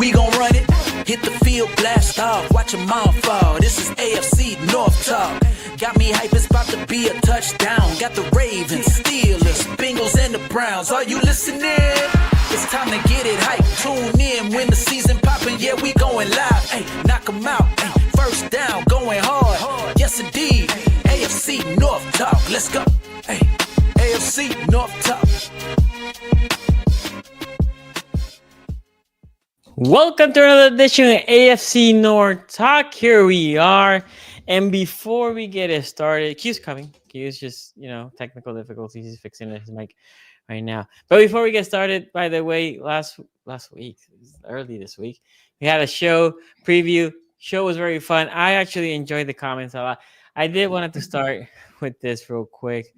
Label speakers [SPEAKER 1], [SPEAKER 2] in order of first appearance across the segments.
[SPEAKER 1] we gon' run it. Hit the field, blast off, watch them all fall. This is AFC North talk. Got me hype, it's about to be a touchdown. Got the Ravens, Steelers, Bengals, and the Browns. Are you listening? It's time to get it hype. Tune in when the season poppin'. Yeah, we going live. Hey, knock 'em out. Ay, first down, going hard. Yes, indeed. AFC North talk. Let's go. Hey, AFC North talk.
[SPEAKER 2] Welcome to another edition of AFC North Talk. Here we are. And before we get it started, Q's coming. Q's just, technical difficulties. He's fixing his mic right now. But before we get started, by the way, last week, early this week, we had a show preview. Show was very fun. I actually enjoyed the comments a lot. I did want to start with this real quick.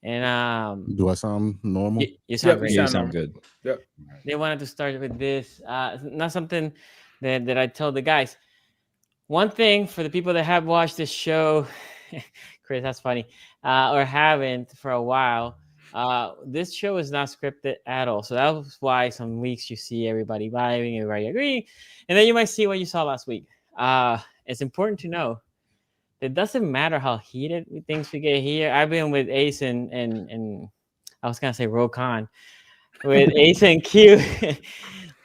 [SPEAKER 2] And
[SPEAKER 3] do I sound normal?
[SPEAKER 2] You sound great.
[SPEAKER 4] You sound good.
[SPEAKER 3] Yep.
[SPEAKER 2] They wanted to start with this. Not something that I tell the guys. One thing for the people that have watched this show, Chris, that's funny, or haven't for a while, this show is not scripted at all. So that's why some weeks you see everybody vibing, everybody agreeing, and then you might see what you saw last week. It's important to know it doesn't matter how heated things we get here. I've been with Ace and I was gonna say Rokan, with Ace and Q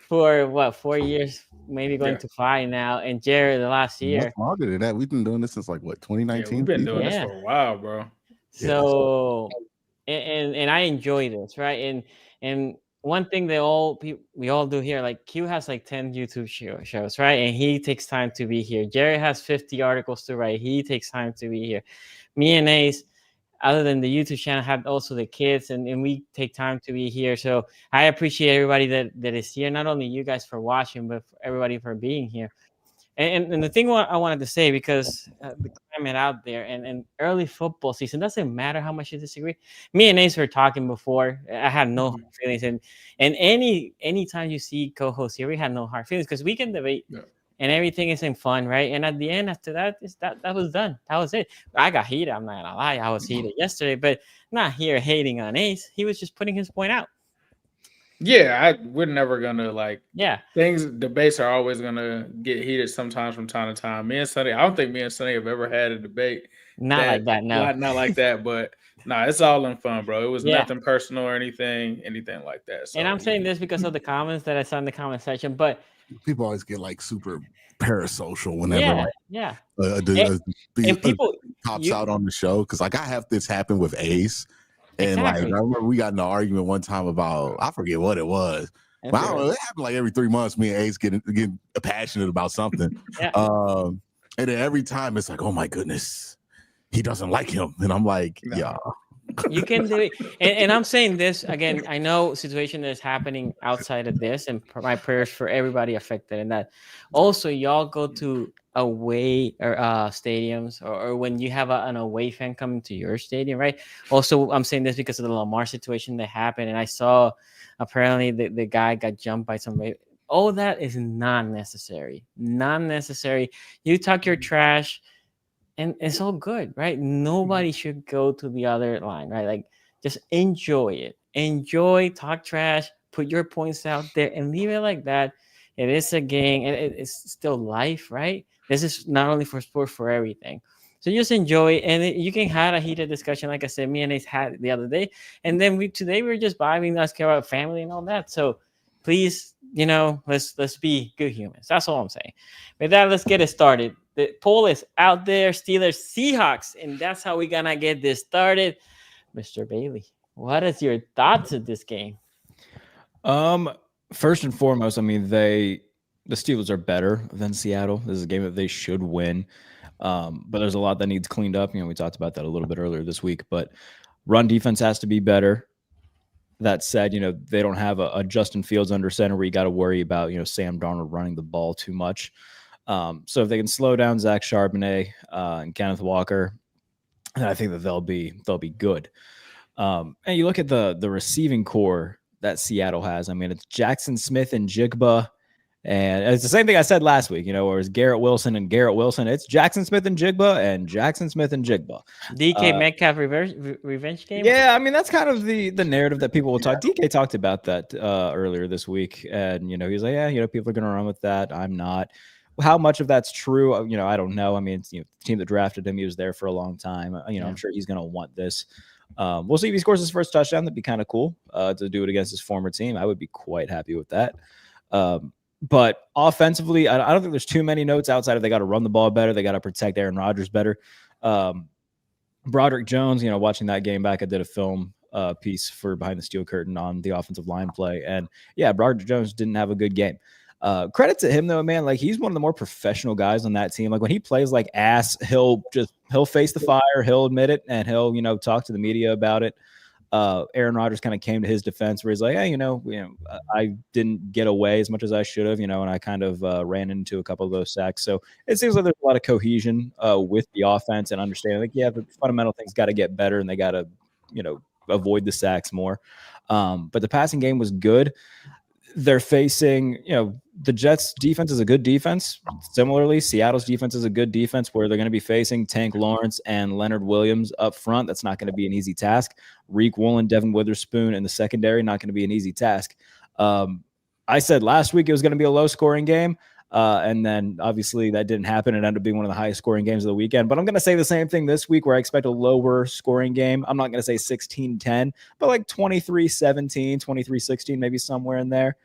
[SPEAKER 2] for 4 years, maybe going to 5 now, and Jared the last year.
[SPEAKER 3] Much longer than that. We've been doing this since 2019.
[SPEAKER 4] Yeah, we've been doing this for a while, bro.
[SPEAKER 2] So, and I enjoy this, right? And one thing we all do here, like Q has 10 YouTube shows, right? And he takes time to be here. Jerry has 50 articles to write. He takes time to be here. Me and Ace, other than the YouTube channel, have also the kids, and we take time to be here. So I appreciate everybody that is here. Not only you guys for watching, but for everybody for being here. And the thing I wanted to say, because the climate out there and early football season, doesn't matter how much you disagree. Me and Ace were talking before. I had no hard feelings. And any time you see co-hosts here, we had no hard feelings because we can debate and everything isn't fun, right? And at the end, after that, that was done. That was it. I got heated. I'm not going to lie. I was heated yesterday, but not here hating on Ace. He was just putting his point out.
[SPEAKER 4] Yeah, we're never gonna debates are always gonna get heated sometimes from time to time. Me and Sonny, I don't think me and Sonny have ever had a debate.
[SPEAKER 2] Not like that, no.
[SPEAKER 4] Not like that, but it's all in fun, bro. It was nothing personal or anything like that. So,
[SPEAKER 2] and I'm saying this because of the comments that I saw in the comment section, but
[SPEAKER 3] people always get super parasocial whenever
[SPEAKER 2] people
[SPEAKER 3] pops out on the show, because I have this happen with Ace. And I remember we got in an argument one time about, I forget what it was. But I don't know, it happened every 3 months. Me and Ace getting passionate about something. And then every time it's oh my goodness, he doesn't like him. And I'm like, yeah.
[SPEAKER 2] You can do it. And I'm saying this again. I know situation that is happening outside of this, and my prayers for everybody affected. And that also y'all go to away or stadiums, or when you have an away fan coming to your stadium, right? Also, I'm saying this because of the Lamar situation that happened, and I saw apparently the guy got jumped by somebody. All that is not necessary. You talk your trash, and it's all good, right? Nobody should go to the other line, right? Just enjoy it. Talk trash, put your points out there, and leave it like that. It is a game, and it's still life, right? This is not only for sport, for everything. So just enjoy it, and you can have a heated discussion, like I said, me and Ace had the other day, and then today we're just vibing, let's care about family and all that. So please, let's be good humans. That's all I'm saying. With that, let's get it started. The poll is out there: Steelers, Seahawks, and that's how we're gonna get this started. Mr. Bailey, what is your thoughts of this game?
[SPEAKER 5] First and foremost, the Steelers are better than Seattle. This is a game that they should win. But there's a lot that needs cleaned up. We talked about that a little bit earlier this week, but run defense has to be better. That said, they don't have a Justin Fields under center where you got to worry about, Sam Darnold running the ball too much. So if they can slow down Zach Charbonnet and Kenneth Walker, then I think that they'll be good. And you look at the receiving core that Seattle has. It's Jackson Smith and Jigba And it's the same thing I said last week, where it's Garrett Wilson and Garrett Wilson. It's Jackson Smith and Jigba and Jackson Smith and Jigba.
[SPEAKER 2] DK Metcalf revenge game?
[SPEAKER 5] Yeah, I mean, that's kind of the narrative that people will talk. DK talked about that earlier this week. And, he was like, yeah, people are going to run with that. I'm not. How much of that's true? I don't know. I mean, it's, the team that drafted him, he was there for a long time. I'm sure he's going to want this. We'll see if he scores his first touchdown. That'd be kind of cool to do it against his former team. I would be quite happy with that. But offensively, I don't think there's too many notes outside of they got to run the ball better. They got to protect Aaron Rodgers better. Broderick Jones, watching that game back, I did a film piece for Behind the Steel Curtain on the offensive line play. And yeah, Broderick Jones didn't have a good game. Credit to him though, man. Like, he's one of the more professional guys on that team. Like, when he plays like ass, he'll face the fire, he'll admit it, and he'll, talk to the media about it. Aaron Rodgers kind of came to his defense where he's like, hey, I didn't get away as much as I should have, and I kind of ran into a couple of those sacks. So it seems like there's a lot of cohesion with the offense and understanding, like, yeah, the fundamental things got to get better and they got to, avoid the sacks more. But the passing game was good. They're facing, the Jets defense is a good defense. Similarly, Seattle's defense is a good defense where they're going to be facing Tank Lawrence and Leonard Williams up front. That's not going to be an easy task. Reek Woolen, Devin Witherspoon in the secondary, not going to be an easy task. I said last week it was going to be a low scoring game. And then obviously that didn't happen. It ended up being one of the highest scoring games of the weekend. But I'm going to say the same thing this week where I expect a lower scoring game. I'm not going to say 16-10, but like 23-17, 23-16, maybe somewhere in there.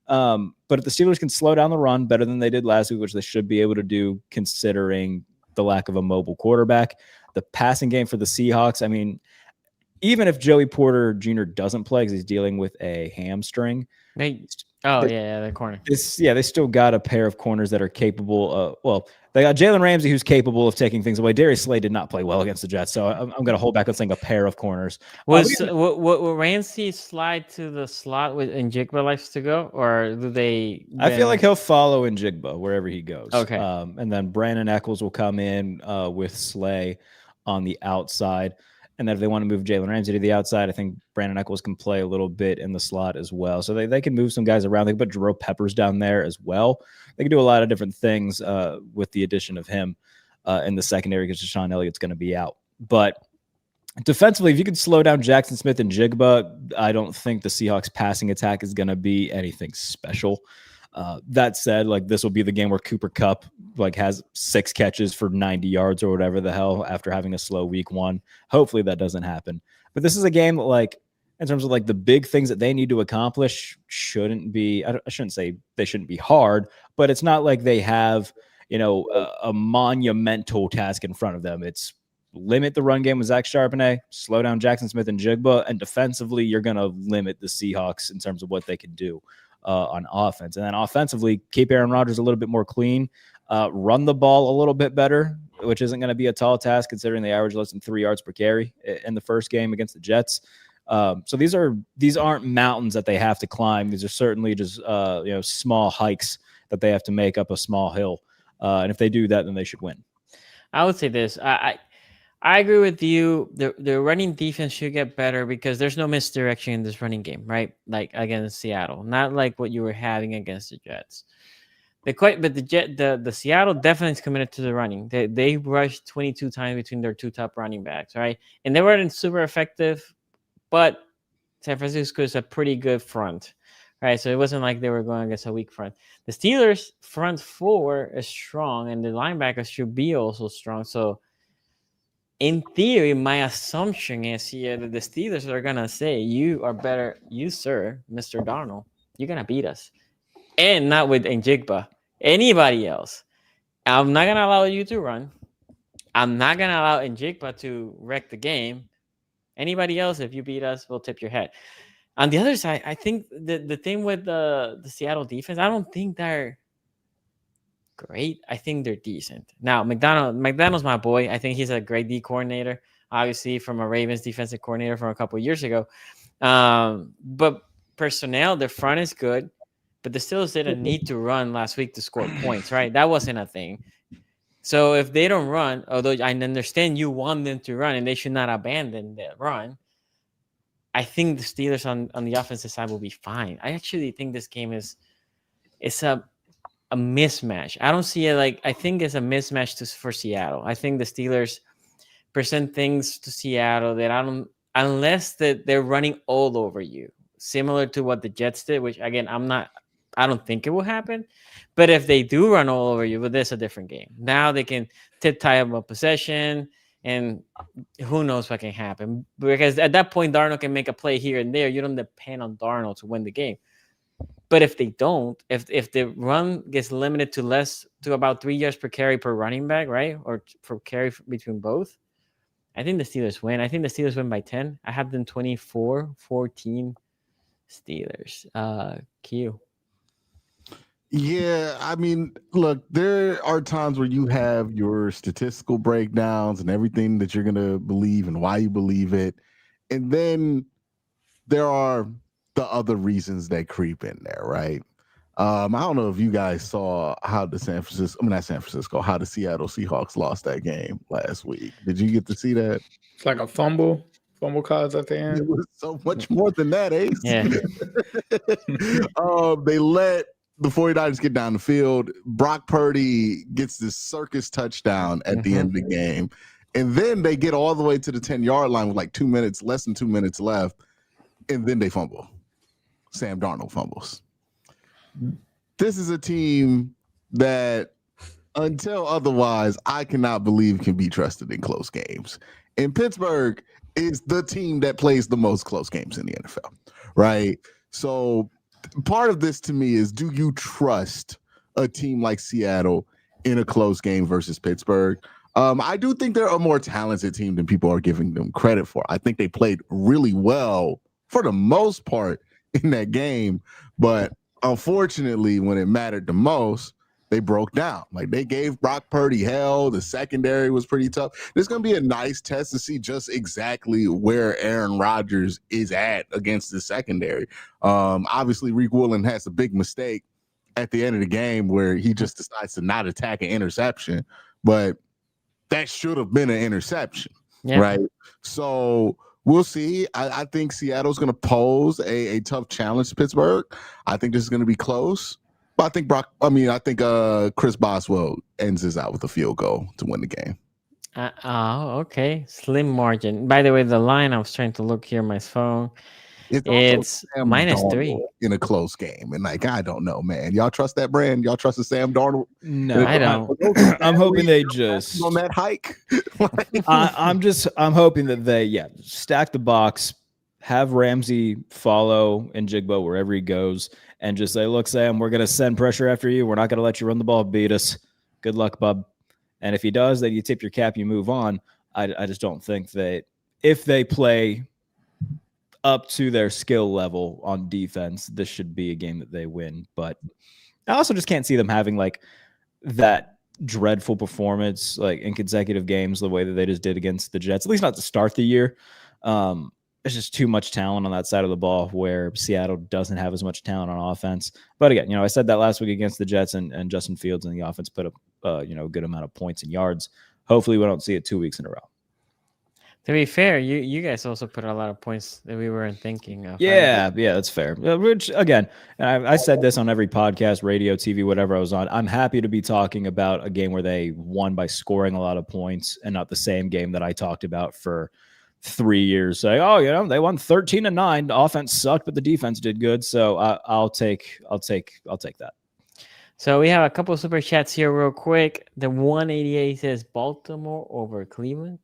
[SPEAKER 5] But if the Steelers can slow down the run better than they did last week, which they should be able to do considering the lack of a mobile quarterback, the passing game for the Seahawks, I mean, even if Joey Porter Jr. doesn't play because he's dealing with a hamstring.
[SPEAKER 2] The corner.
[SPEAKER 5] They still got a pair of corners that are capable. They got Jalen Ramsey, who's capable of taking things away. Darius Slay did not play well against the Jets, so I'm going to hold back on saying a pair of corners.
[SPEAKER 2] Will Ramsey slide to the slot with Njigba likes to go, or do they?
[SPEAKER 5] I feel like he'll follow Njigba wherever he goes.
[SPEAKER 2] Okay,
[SPEAKER 5] and then Brandon Eccles will come in with Slay on the outside. And then if they want to move Jalen Ramsey to the outside, I think Brandon Eccles can play a little bit in the slot as well. So they can move some guys around. They can put Jerome Peppers down there as well. They can do a lot of different things with the addition of him in the secondary because Deshaun Elliott's going to be out. But defensively, if you can slow down Jackson Smith and Jigba, I don't think the Seahawks passing attack is going to be anything special. That said, like, this will be the game where Cooper Kupp has 6 catches for 90 yards or whatever the hell after having a slow week 1. Hopefully that doesn't happen. But this is a game that, in terms of the big things that they need to accomplish, shouldn't be. I shouldn't say they shouldn't be hard, but it's not like they have a monumental task in front of them. It's limit the run game with Zach Charbonnet, slow down Jackson Smith and Jigba, and defensively you're going to limit the Seahawks in terms of what they can do on offense. And then offensively, keep Aaron Rodgers a little bit more clean, run the ball a little bit better, which isn't going to be a tall task considering they average less than 3 yards per carry in the first game against the Jets. So these aren't mountains that they have to climb. These are certainly just small hikes that they have to make up a small hill. And if they do that, then they should win.
[SPEAKER 2] I would say this. I agree with you. The running defense should get better because there's no misdirection in this running game, right? Like against Seattle, not like what you were having against the Jets. The Seattle definitely is committed to the running. They rushed 22 times between their 2 top running backs, right? And they weren't super effective, but San Francisco is a pretty good front, right? So it wasn't like they were going against a weak front. The Steelers' front 4 is strong, and the linebackers should be also strong. So in theory, my assumption is here that the Steelers are going to say, you are better, you, sir, Mr. Darnold, you're going to beat us. And not with Njigba. Anybody else. I'm not going to allow you to run. I'm not going to allow Njigba to wreck the game. Anybody else, if you beat us, we'll tip your head. On the other side, I think the thing with the Seattle defense, I don't think they're great. I think they're decent. Now, McDonald's my boy. I think he's a great D coordinator, obviously from a Ravens defensive coordinator from a couple of years ago. But personnel, the front is good, but the Steelers didn't need to run last week to score points, right? That wasn't a thing. So if they don't run, although I understand you want them to run and they should not abandon that run, I think the Steelers on the offensive side will be fine. I actually think this game is a mismatch. I don't see it like, I think it's a mismatch for Seattle. I think the Steelers present things to Seattle that unless that they're running all over you, similar to what the Jets did, which again, I don't think it will happen. But if they do run all over you, but this is a different game. Now they can tie up a possession, and who knows what can happen. Because at that point, Darnold can make a play here and there. You don't depend on Darnold to win the game. But if they don't, if the run gets limited to about 3 yards per carry per running back, right? Or for carry between both, I think the Steelers win. I think the Steelers win by 10. I have them 24-14 Steelers. Q.
[SPEAKER 3] Yeah, I mean, look, there are times where you have your statistical breakdowns and everything that you're going to believe and why you believe it. And then there are the other reasons that creep in there, right? I don't know if you guys saw how the Seattle Seahawks lost that game last week. Did you get to see that?
[SPEAKER 4] It's like a fumble calls at the end.
[SPEAKER 3] It was so much more than that, Ace.
[SPEAKER 2] Yeah.
[SPEAKER 3] They let the 49ers get down the field. Brock Purdy gets this circus touchdown at the end of the game. And then they get all the way to the 10-yard line with like less than 2 minutes left. And then they fumble. Sam Darnold fumbles. This is a team that, until otherwise, I cannot believe can be trusted in close games. And Pittsburgh is the team that plays the most close games in the NFL, right? So part of this to me is, do you trust a team like Seattle in a close game versus Pittsburgh? I do think they're a more talented team than people are giving them credit for. I think they played really well for the most part in that game, but unfortunately, when it mattered the most, they broke down. Like, they gave Brock Purdy hell. The secondary was pretty tough. There's going to be a nice test to see just exactly where Aaron Rodgers is at against the secondary. Obviously, Rick Woolen has a big mistake at the end of the game where he just decides to not attack an interception, but that should have been an interception, right? So we'll see. I think Seattle's going to pose a tough challenge to Pittsburgh. I think this is going to be close. But I think Chris Boswell ends this out with a field goal to win the game.
[SPEAKER 2] Okay. Slim margin. By the way, the line, I was trying to look here on my phone. It's -3
[SPEAKER 3] in a close game. And like, I don't know, man. Y'all trust that brand? Y'all trust the Sam Darnold?
[SPEAKER 2] No, I don't.
[SPEAKER 5] I'm hoping they just
[SPEAKER 3] on that hike.
[SPEAKER 5] I'm hoping that they stack the box, have Ramsey follow and Jigbo wherever he goes, and just say, look, Sam, we're gonna send pressure after you. We're not gonna let you run the ball, beat us. Good luck, bub. And if he does, then you tip your cap, you move on. I just don't think that if they play up to their skill level on defense, this should be a game that they win. But I also just can't see them having like that dreadful performance like in consecutive games the way that they just did against the Jets, at least not to start the year. There's just too much talent on that side of the ball where Seattle doesn't have as much talent on offense. But again, I said that last week against the Jets, and Justin Fields and the offense put up a good amount of points and yards. Hopefully we don't see it 2 weeks in a row.
[SPEAKER 2] To be fair, you guys also put a lot of points that we weren't thinking of.
[SPEAKER 5] Yeah, that's fair. Which, again, I said this on every podcast, radio, TV, whatever I was on. I'm happy to be talking about a game where they won by scoring a lot of points and not the same game that I talked about for 3 years. Saying, they won 13-9. The offense sucked, but the defense did good. So I'll take that.
[SPEAKER 2] So we have a couple of super chats here real quick. The 188 says Baltimore over Cleveland,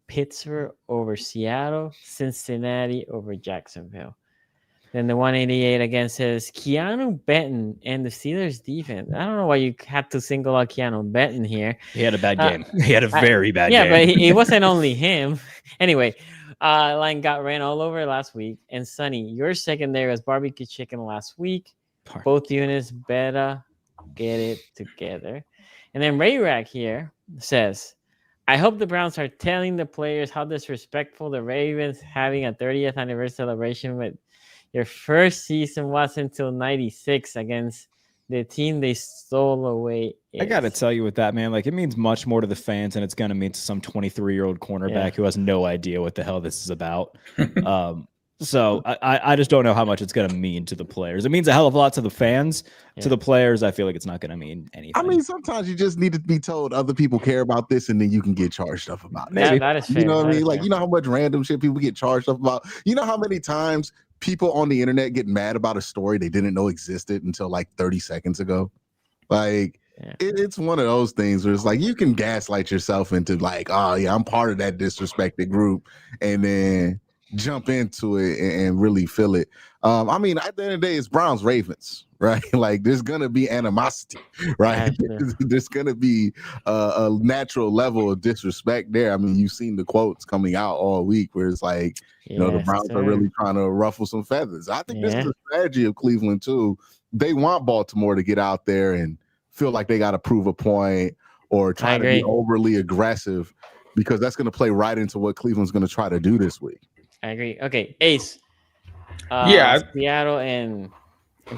[SPEAKER 2] Pittsburgh over Seattle, Cincinnati over Jacksonville. Then the 188 again says Keanu Benton and the Steelers defense. I don't know why you had to single out Keanu Benton here.
[SPEAKER 5] He had a bad game. He had a very bad game.
[SPEAKER 2] Yeah, but it wasn't only him. Anyway, line got ran all over last week. And Sonny, your secondary was barbecue chicken last week. Both units better get it together. And then Ray Rack here says, I hope the Browns are telling the players how disrespectful the Ravens having a 30th anniversary celebration with your first season was until 96 against the team they stole away.
[SPEAKER 5] I got to tell you with that, man, like it means much more to the fans than it's going to mean to some 23-year-old cornerback who has no idea what the hell this is about. So I just don't know how much it's going to mean to the players. It means a hell of a lot to the fans. Yeah. To the players, I feel like it's not going to mean anything.
[SPEAKER 3] I mean, sometimes you just need to be told other people care about this, and then you can get charged up about it.
[SPEAKER 2] Maybe. That is fair.
[SPEAKER 3] You know what I mean? Like,
[SPEAKER 2] fair.
[SPEAKER 3] you know how much random shit people get charged up about? You know how many times people on the internet get mad about a story they didn't know existed until like 30 seconds ago? Like, it's one of those things where it's like you can gaslight yourself into like, oh, yeah, I'm part of that disrespected group, and then jump into it and really feel it. I mean, at the end of the day, it's Browns Ravens, right? Like, there's gonna be animosity, right? There's gonna be a natural level of disrespect there. I mean, you've seen the quotes coming out all week where it's like, you know, the Browns are really trying to ruffle some feathers. I think this is a strategy of Cleveland too. They want Baltimore to get out there and feel like they got to prove a point or try to be overly aggressive, because that's going to play right into what Cleveland's going to try to do this week.
[SPEAKER 2] I agree. Okay, Ace. Seattle and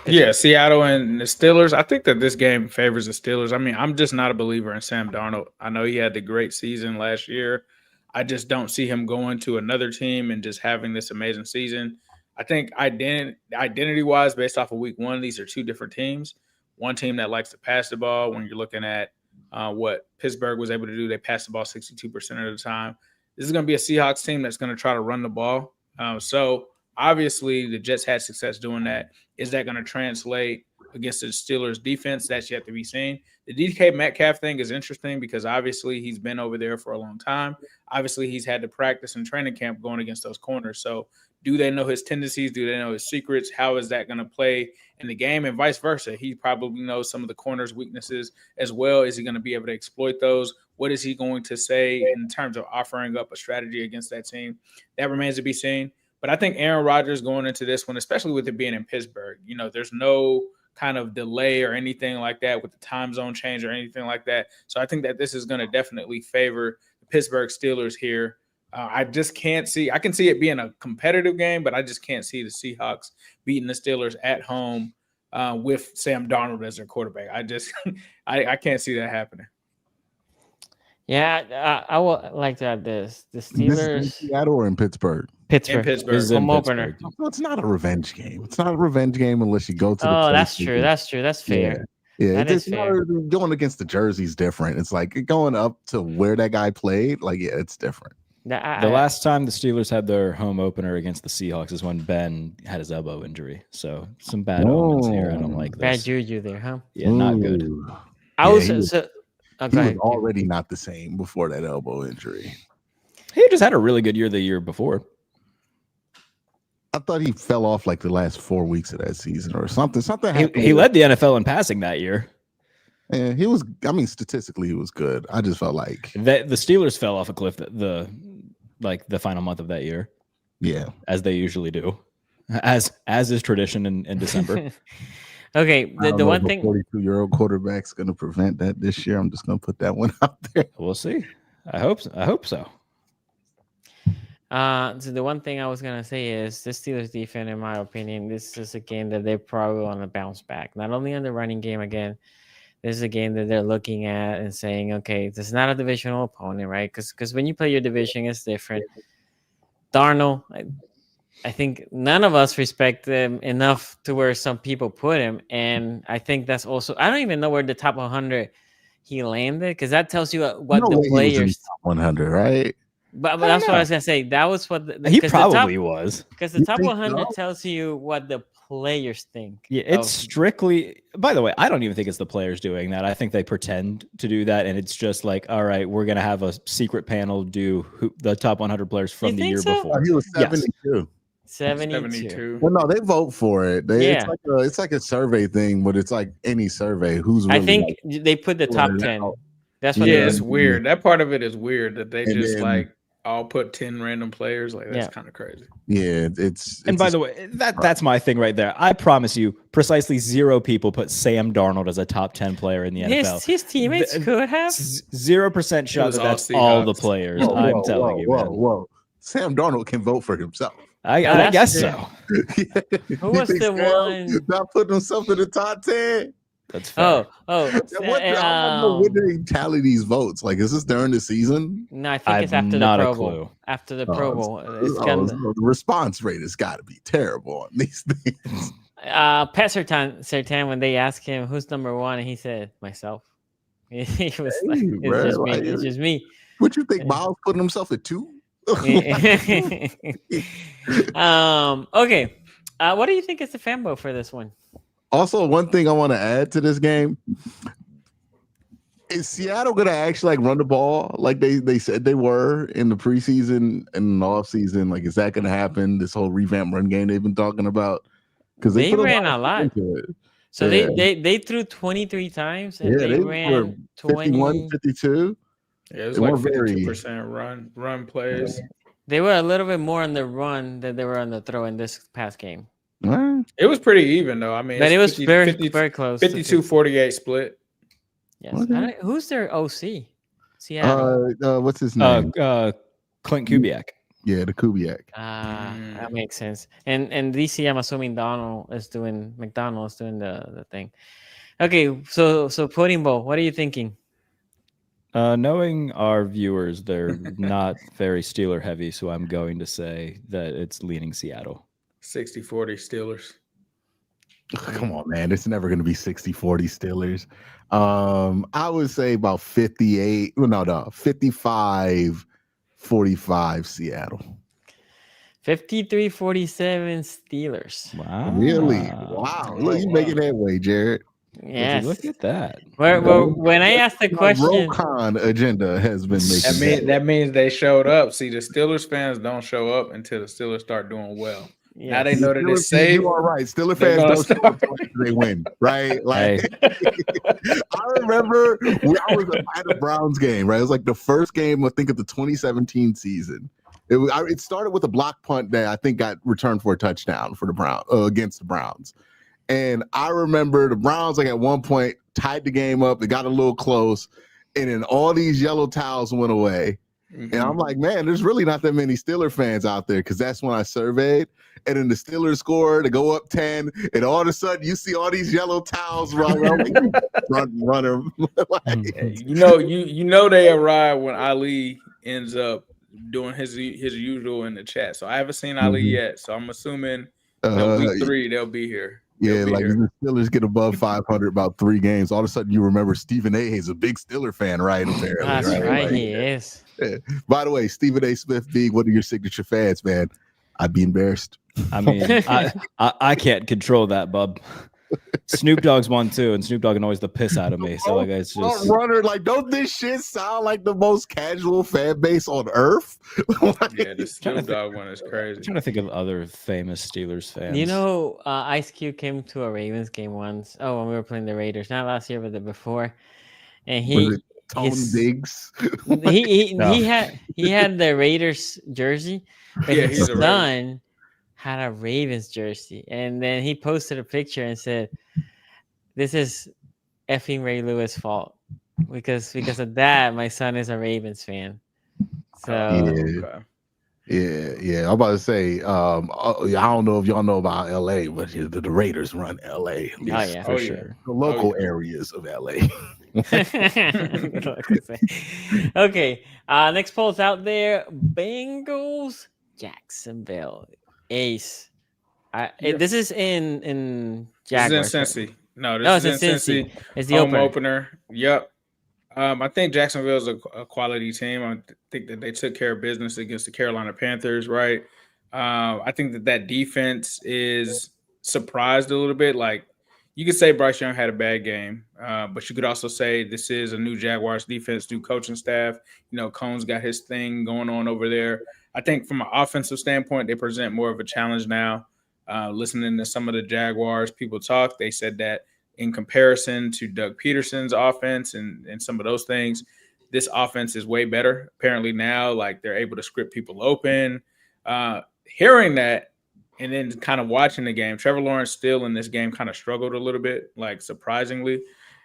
[SPEAKER 4] Seattle and the Steelers. I think that this game favors the Steelers. I mean, I'm just not a believer in Sam Darnold. I know he had the great season last year. I just don't see him going to another team and just having this amazing season. I think identity-wise, based off of week one, these are two different teams. One team that likes to pass the ball. When you're looking at what Pittsburgh was able to do, they passed the ball 62% of the time. This is going to be a Seahawks team that's going to try to run the ball. So obviously the Jets had success doing that. Is that going to translate against the Steelers defense? That's yet to be seen. The DK Metcalf thing is interesting because obviously he's been over there for a long time. Obviously he's had to practice in training camp going against those corners. So do they know his tendencies? Do they know his secrets? How is that going to play in the game, and vice versa? He probably knows some of the corners' weaknesses as well. Is he going to be able to exploit those? What is he going to say in terms of offering up a strategy against that team? That remains to be seen. But I think Aaron Rodgers going into this one, especially with it being in Pittsburgh, you know, there's no kind of delay or anything like that with the time zone change or anything like that. So I think that this is going to definitely favor the Pittsburgh Steelers here. I just can't see – I can see it being a competitive game, but I just can't see the Seahawks beating the Steelers at home with Sam Darnold as their quarterback. I just – I can't see that happening.
[SPEAKER 2] Yeah, I would like to add this. The Steelers –
[SPEAKER 3] This is in Seattle or in Pittsburgh?
[SPEAKER 2] Pittsburgh.
[SPEAKER 4] In Pittsburgh.
[SPEAKER 2] Home opener.
[SPEAKER 3] No, it's not a revenge game. It's not a revenge game unless you go to the
[SPEAKER 2] – Oh, that's true. That's true. That's fair.
[SPEAKER 3] Yeah, it's fair. Going against the jersey's different. It's like going up to where that guy played. Like, yeah, it's different.
[SPEAKER 5] The last time the Steelers had their home opener against the Seahawks is when Ben had his elbow injury. So some bad omens here. I don't like this.
[SPEAKER 2] Bad juju there, huh?
[SPEAKER 5] Yeah, not good.
[SPEAKER 3] He was already not the same before that elbow injury.
[SPEAKER 5] He just had a really good year the year before.
[SPEAKER 3] I thought he fell off like the last 4 weeks of that season or something. Something happened.
[SPEAKER 5] He led the NFL in passing that year.
[SPEAKER 3] Yeah, he was. I mean, statistically, he was good. I just felt like
[SPEAKER 5] the Steelers fell off a cliff the final month of that year.
[SPEAKER 3] Yeah,
[SPEAKER 5] as they usually do, as is tradition in December.
[SPEAKER 2] Okay, the one thing
[SPEAKER 3] 42-year-old quarterback's going to prevent that this year. I'm just going to put that one out there.
[SPEAKER 5] We'll see. I hope so.
[SPEAKER 2] So the one thing I was gonna say is this Steelers defense, in my opinion, this is a game that they probably want to bounce back. Not only on the running game again. This is a game that they're looking at and saying, okay, this is not a divisional opponent, right? Because when you play your division, it's different. Darnold, I think none of us respect him enough to where some people put him. And I think that's also, I don't even know where the top 100 he landed, because that tells you what the players.
[SPEAKER 3] 100, right?
[SPEAKER 2] But that's what I was going to say. That was what
[SPEAKER 5] he probably was.
[SPEAKER 2] Because the top 100 tells you what the players think.
[SPEAKER 5] Yeah, it's strictly, by the way, I don't even think it's the players doing that. I think they pretend to do that, and it's just like, all right, we're going to have a secret panel do the top 100 players from the year before.
[SPEAKER 3] He was 72.
[SPEAKER 2] Yes. 72.
[SPEAKER 3] Well, no, they vote for it. It's like a survey thing, but it's like any survey. Who's really
[SPEAKER 2] I think they put the top 10. That's what
[SPEAKER 4] it's weird. That part of it is weird that they all put 10 random players. Like, that's kind of crazy.
[SPEAKER 3] Yeah, it's
[SPEAKER 5] and by the way, that's my thing right there. I promise you, precisely 0 people put Sam Darnold as a top 10 player in the NFL.
[SPEAKER 2] His teammates could have
[SPEAKER 5] 0% shot that that's all the players. I'm telling you.
[SPEAKER 3] Whoa. Sam Darnold can vote for himself.
[SPEAKER 5] I guess so.
[SPEAKER 2] Who was the one
[SPEAKER 3] not putting himself in the top 10?
[SPEAKER 5] That's fair.
[SPEAKER 2] Oh.
[SPEAKER 3] I don't know when they tally these votes. Like, is this during the season?
[SPEAKER 2] No, I think it's after the Pro Bowl. After the Pro Bowl,
[SPEAKER 3] the response rate has got to be terrible on these things.
[SPEAKER 2] Pat Sertan, when they asked him who's number one, and he said myself. He was like, it's just me.
[SPEAKER 3] What you think? Miles putting himself at 2?
[SPEAKER 2] Okay. What do you think is the fan vote for this one?
[SPEAKER 3] Also, one thing I want to add to this game is Seattle going to actually like run the ball like they said they were in the preseason and in the offseason? Like, is that going to happen? This whole revamp run game they've been talking about, because they
[SPEAKER 2] ran a lot. So they threw 23 times and they ran
[SPEAKER 3] 51, 52.
[SPEAKER 4] Yeah, it was like 52% run plays.
[SPEAKER 2] They were a little bit more on the run than they were on the throw in this past game.
[SPEAKER 4] It was pretty even, though. I mean,
[SPEAKER 2] but it was very close.
[SPEAKER 4] 52-48 split.
[SPEAKER 2] Yes. Okay. Who's their OC? Seattle.
[SPEAKER 3] What's his name?
[SPEAKER 5] Clint Kubiak.
[SPEAKER 3] Yeah, the Kubiak.
[SPEAKER 2] That makes sense. And DC, I'm assuming McDonald is doing the thing. Okay, so Pudding Bowl, what are you thinking?
[SPEAKER 5] Knowing our viewers, they're not very Steeler heavy, so I'm going to say that it's leaning Seattle.
[SPEAKER 4] 60-40 Steelers.
[SPEAKER 3] Come on, man. It's never going to be 60-40 Steelers. I would say about 55-45 Seattle.
[SPEAKER 2] 53-47 Steelers.
[SPEAKER 5] Wow.
[SPEAKER 3] Really? Wow. Look, you making headway, Jared.
[SPEAKER 2] Yes.
[SPEAKER 5] Look at that.
[SPEAKER 2] When I asked the question,
[SPEAKER 3] Rokon agenda has been making
[SPEAKER 4] that means they showed up. See, the Steelers fans don't show up until the Steelers start doing well. Yes. Now they know that it's safe.
[SPEAKER 3] You are right. Steelers fans don't show up until they win, right? Like, I remember when I was at the Browns game, right? It was like the first game, I think, of the 2017 season. It started with a block punt that I think got returned for a touchdown for the Browns against the Browns. And I remember the Browns, like, at one point tied the game up. It got a little close, and then all these yellow towels went away. Mm-hmm. And I'm like, man, there's really not that many Steeler fans out there, because that's when I surveyed. And then the Steelers score to go up 10, and all of a sudden you see all these yellow towels run.
[SPEAKER 4] You know they arrive when Ali ends up doing his usual in the chat. So I haven't seen Ali yet. So I'm assuming week 3 they'll be here.
[SPEAKER 3] The Steelers get above 500 about 3 games. All of a sudden, you remember Stephen A. is a big Steeler fan, right? Apparently,
[SPEAKER 2] that's right. He is.
[SPEAKER 3] Yeah. By the way, Stephen A. Smith, B, what are your signature fans, man? I'd be embarrassed.
[SPEAKER 5] I mean, I can't control that, bub. Snoop Dogg's one too, and Snoop Dogg annoys the piss out of me. So like, it's just
[SPEAKER 3] runner. Like, don't this shit sound like the most casual fan base on earth?
[SPEAKER 4] Yeah, the Snoop Dogg one is crazy.
[SPEAKER 5] I'm trying to think of other famous Steelers fans.
[SPEAKER 2] You know, Ice Cube came to a Ravens game once. Oh, when we were playing the Raiders, not last year, but the before, and
[SPEAKER 3] Tone Diggs.
[SPEAKER 2] he had the Raiders jersey, but his son had a Ravens jersey, and then he posted a picture and said, "This is effing Ray Lewis' fault because of that, my son is a Ravens fan." So
[SPEAKER 3] yeah. I'm about to say, I don't know if y'all know about LA, but the Raiders run LA.
[SPEAKER 2] For sure.
[SPEAKER 3] The local areas of LA.
[SPEAKER 2] Okay, next poll's out there. Bengals, Jacksonville. Ace. This is in Jaguars.
[SPEAKER 4] This is in Cincy. No, this is in Cincy.
[SPEAKER 2] It's the
[SPEAKER 4] home opener. Yep. I think Jacksonville's a quality team. I think that they took care of business against the Carolina Panthers, right? I think that defense is surprised a little bit. Like, you could say Bryce Young had a bad game, but you could also say this is a new Jaguars defense, new coaching staff. You know, Cone's got his thing going on over there. I think from an offensive standpoint, they present more of a challenge now. Listening to some of the Jaguars people talk, they said that in comparison to Doug Peterson's offense and some of those things, this offense is way better. Apparently now, like, they're able to script people open. Hearing that and then kind of watching the game, Trevor Lawrence still in this game kind of struggled a little bit, like, surprisingly,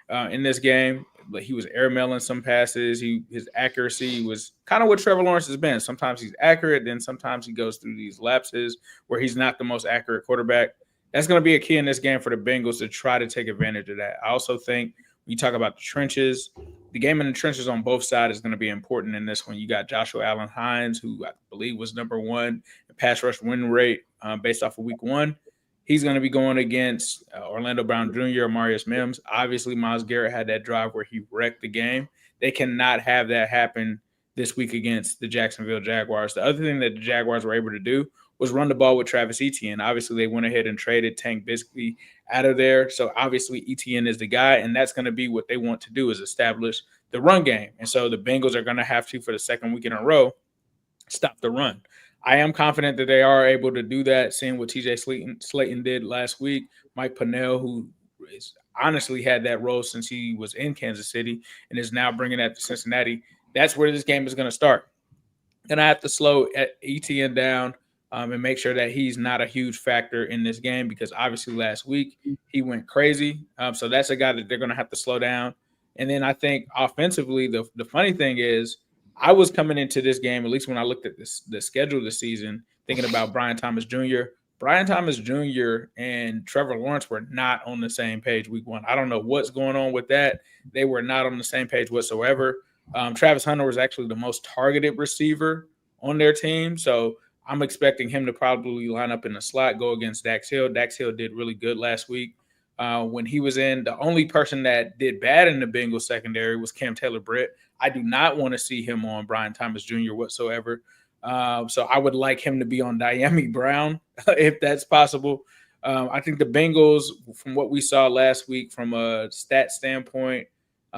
[SPEAKER 4] in this game. But he was airmailing some passes. His accuracy was kind of what Trevor Lawrence has been. Sometimes he's accurate, then sometimes he goes through these lapses where he's not the most accurate quarterback. That's going to be a key in this game for the Bengals to try to take advantage of that. I also think when you talk about the trenches, the game in the trenches on both sides is going to be important in this one. You got Joshua Allen Hines, who I believe was number 1 in pass rush win rate based off of week 1. He's going to be going against Orlando Brown Jr., Marius Mims. Obviously, Myles Garrett had that drive where he wrecked the game. They cannot have that happen this week against the Jacksonville Jaguars. The other thing that the Jaguars were able to do was run the ball with Travis Etienne. Obviously, they went ahead and traded Tank Bigsby out of there. So obviously, Etienne is the guy, and that's going to be what they want to do is establish the run game. And so the Bengals are going to have to, for the second week in a row, stop the run. I am confident that they are able to do that, seeing what TJ Slayton did last week. Mike Pennell, who is honestly had that role since he was in Kansas City and is now bringing that to Cincinnati. That's where this game is going to start. And I have to slow Etienne down and make sure that he's not a huge factor in this game because obviously last week he went crazy. So that's a guy that they're going to have to slow down. And then I think offensively, the funny thing is I was coming into this game, at least when I looked at the schedule of the season, thinking about Brian Thomas Jr. Brian Thomas Jr. and Trevor Lawrence were not on the same page week 1. I don't know what's going on with that. They were not on the same page whatsoever. Travis Hunter was actually the most targeted receiver on their team. So I'm expecting him to probably line up in the slot, go against Dax Hill. Dax Hill did really good last week. When he was in, the only person that did bad in the Bengals secondary was Cam Taylor-Britt. I do not want to see him on Brian Thomas Jr. whatsoever. So I would like him to be on Diami Brown if that's possible. I think the Bengals, from what we saw last week from a stat standpoint,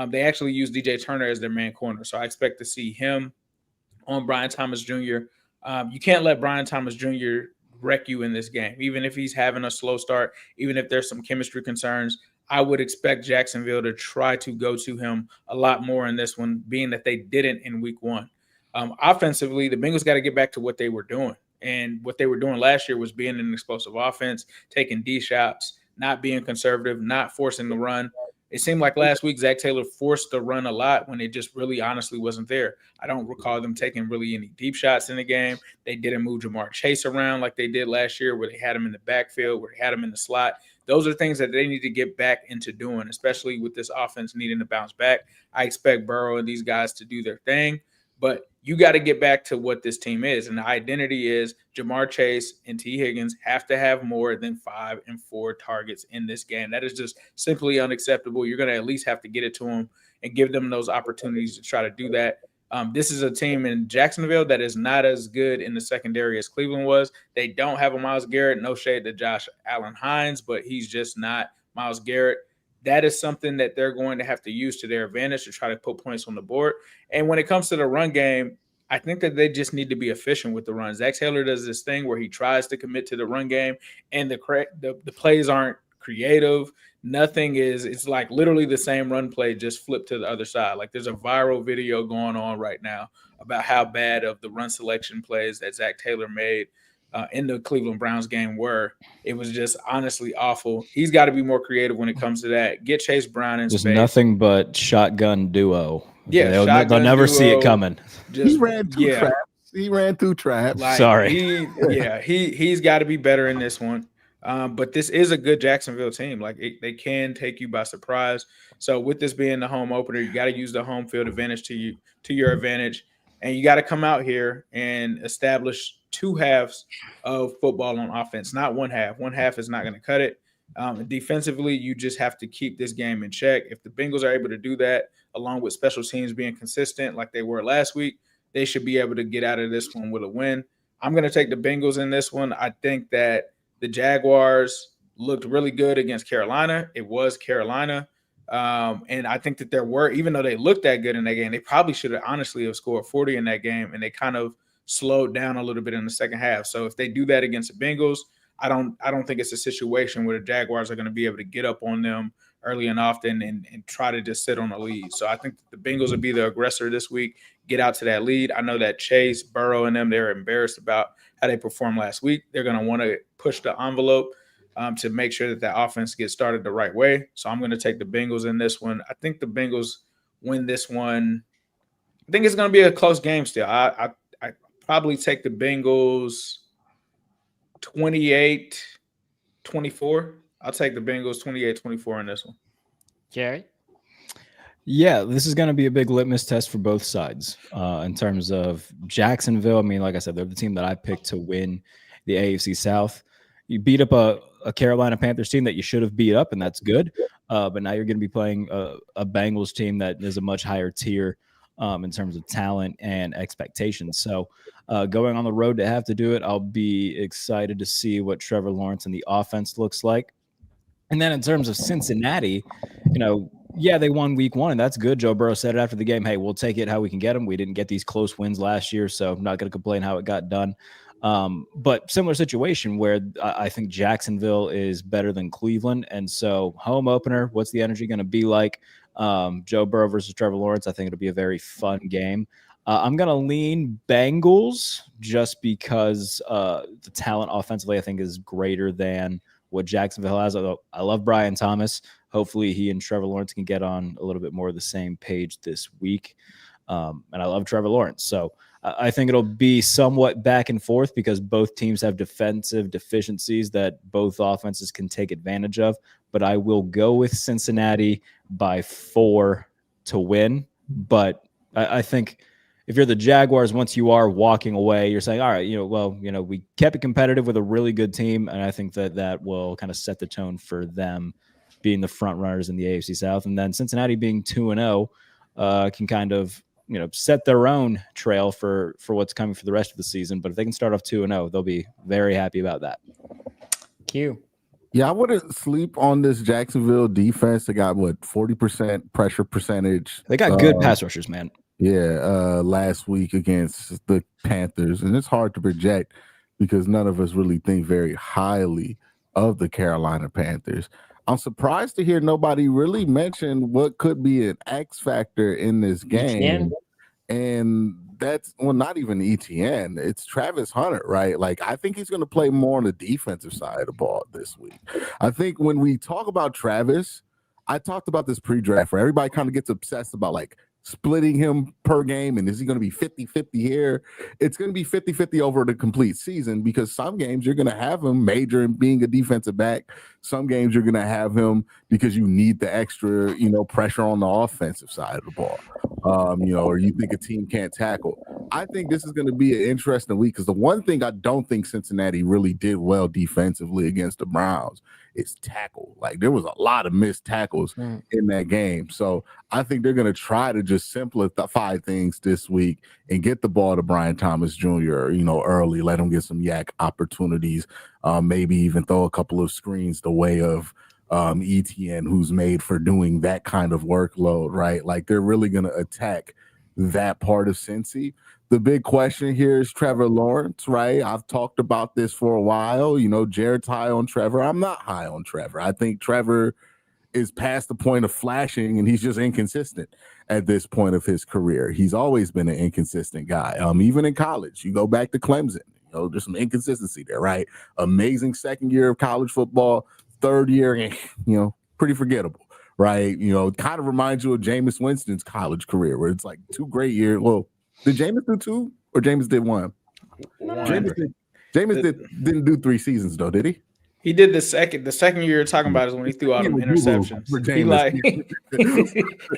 [SPEAKER 4] they actually used DJ Turner as their main corner. So I expect to see him on Brian Thomas Jr. You can't let Brian Thomas Jr. wreck you in this game. Even if he's having a slow start, even if there's some chemistry concerns, I would expect Jacksonville to try to go to him a lot more in this one, being that they didn't in week 1. Offensively, the Bengals got to get back to what they were doing. And what they were doing last year was being an explosive offense, taking D shots, not being conservative, not forcing the run. It seemed like last week Zach Taylor forced the run a lot when it just really honestly wasn't there. I don't recall them taking really any deep shots in the game. They didn't move Jamar Chase around like they did last year where they had him in the backfield, where they had him in the slot. Those are things that they need to get back into doing, especially with this offense needing to bounce back. I expect Burrow and these guys to do their thing, but you got to get back to what this team is. And the identity is Jamar Chase and T. Higgins have to have more than 5 and 4 targets in this game. That is just simply unacceptable. You're going to at least have to get it to them and give them those opportunities to try to do that. This is a team in Jacksonville that is not as good in the secondary as Cleveland was. They don't have a Myles Garrett. No shade to Josh Allen Hines, but he's just not Myles Garrett. That is something that they're going to have to use to their advantage to try to put points on the board. And when it comes to the run game, I think that they just need to be efficient with the run. Zach Taylor does this thing where he tries to commit to the run game, and the plays aren't creative. Nothing is – it's like literally the same run play just flipped to the other side. Like there's a viral video going on right now about how bad of the run selection plays that Zach Taylor made in the Cleveland Browns game were. It was just honestly awful. He's got to be more creative when it comes to that. Get Chase Brown in
[SPEAKER 5] just
[SPEAKER 4] space.
[SPEAKER 5] Nothing but shotgun duo.
[SPEAKER 4] Yeah,
[SPEAKER 5] they'll never see it coming.
[SPEAKER 3] He ran traps. He ran through traps.
[SPEAKER 5] Like, sorry.
[SPEAKER 4] He's got to be better in this one. But this is a good Jacksonville team. Like they can take you by surprise. So with this being the home opener, you got to use the home field advantage to your advantage, and you got to come out here and establish 2 halves of football on offense, not 1 half. 1 half is not going to cut it. Defensively, you just have to keep this game in check. If the Bengals are able to do that, along with special teams being consistent like they were last week, they should be able to get out of this one with a win. I'm going to take the Bengals in this one. I think that the Jaguars looked really good against Carolina. It was Carolina. And I think that there were, even though they looked that good in that game, they probably should have honestly have scored 40 in that game, and they kind of slowed down a little bit in the second half. So if they do that against the Bengals, I don't think it's a situation where the Jaguars are going to be able to get up on them early and often and try to just sit on a lead. So I think the Bengals will be the aggressor this week, get out to that lead. I know that Chase, Burrow, and them, they're embarrassed about how they performed last week. They're going to want to push the envelope to make sure that that offense gets started the right way. So I'm going to take the Bengals in this one. I think the Bengals win this one. I think it's going to be a close game still. I probably take the Bengals 28. 28-24. I'll take the Bengals 28-24 in this one.
[SPEAKER 2] Jerry?
[SPEAKER 5] Yeah, this is going to be a big litmus test for both sides in terms of Jacksonville. I mean, like I said, they're the team that I picked to win the AFC South. You beat up a Carolina Panthers team that you should have beat up, and that's good. But now you're going to be playing a Bengals team that is a much higher tier in terms of talent and expectations. So going on the road to have to do it, I'll be excited to see what Trevor Lawrence and the offense looks like. And then in terms of Cincinnati, yeah, they won week 1, and that's good. Joe Burrow said it after the game, hey, we'll take it how we can get them. We didn't get these close wins last year, so I'm not going to complain how it got done. But similar situation where I think Jacksonville is better than Cleveland. And so home opener, what's the energy going to be like? Joe Burrow versus Trevor Lawrence, I think it'll be a very fun game. I'm going to lean Bengals just because the talent offensively, I think, is greater than what Jacksonville has. Although I love Brian Thomas. Hopefully he and Trevor Lawrence can get on a little bit more of the same page this week. And I love Trevor Lawrence. So I think it'll be somewhat back and forth because both teams have defensive deficiencies that both offenses can take advantage of. But I will go with Cincinnati by 4 to win. But I think if you're the Jaguars, once you are walking away, you're saying, all right, we kept it competitive with a really good team. And I think that will kind of set the tone for them being the front runners in the AFC South. And then Cincinnati being 2-0 can kind of, set their own trail for what's coming for the rest of the season. But if they can start off 2-0, they'll be very happy about that.
[SPEAKER 2] Q.
[SPEAKER 3] Yeah, I wouldn't sleep on this Jacksonville defense. They got 40% pressure percentage.
[SPEAKER 5] They got good pass rushers, man.
[SPEAKER 3] Yeah, last week against the Panthers. And it's hard to project because none of us really think very highly of the Carolina Panthers. I'm surprised to hear nobody really mention what could be an X factor in this game. And that's, not even ETN. It's Travis Hunter, right? Like, I think he's going to play more on the defensive side of the ball this week. I think when we talk about Travis, I talked about this pre-draft where everybody kind of gets obsessed about, like, splitting him per game, and is he going to be 50-50 here? It's going to be 50-50 over the complete season because some games you're going to have him major in being a defensive back. Some games you're going to have him because you need the extra, pressure on the offensive side of the ball, or you think a team can't tackle. I think this is going to be an interesting week because the one thing I don't think Cincinnati really did well defensively against the Browns is tackle. Like, there was a lot of missed tackles in that game. So I think they're going to try to just simplify things this week and get the ball to Brian Thomas Jr., early, let him get some yak opportunities, maybe even throw a couple of screens the way of ETN, who's made for doing that kind of workload, right? Like, they're really going to attack that part of Cincy. The big question here is Trevor Lawrence, right? I've talked about this for a while. Jared's high on Trevor. I'm not high on Trevor. I think Trevor is past the point of flashing, and he's just inconsistent at this point of his career. He's always been an inconsistent guy. Even in college, you go back to Clemson, there's some inconsistency there, right? Amazing second year of college football, third year, pretty forgettable. Right, kind of reminds you of Jameis Winston's college career, where it's like 2 great years. Well, did Jameis do 2 or Jameis did 1? Jameis didn't do 3 seasons though, did he?
[SPEAKER 4] He did the second year you're talking about is when he threw out them interceptions.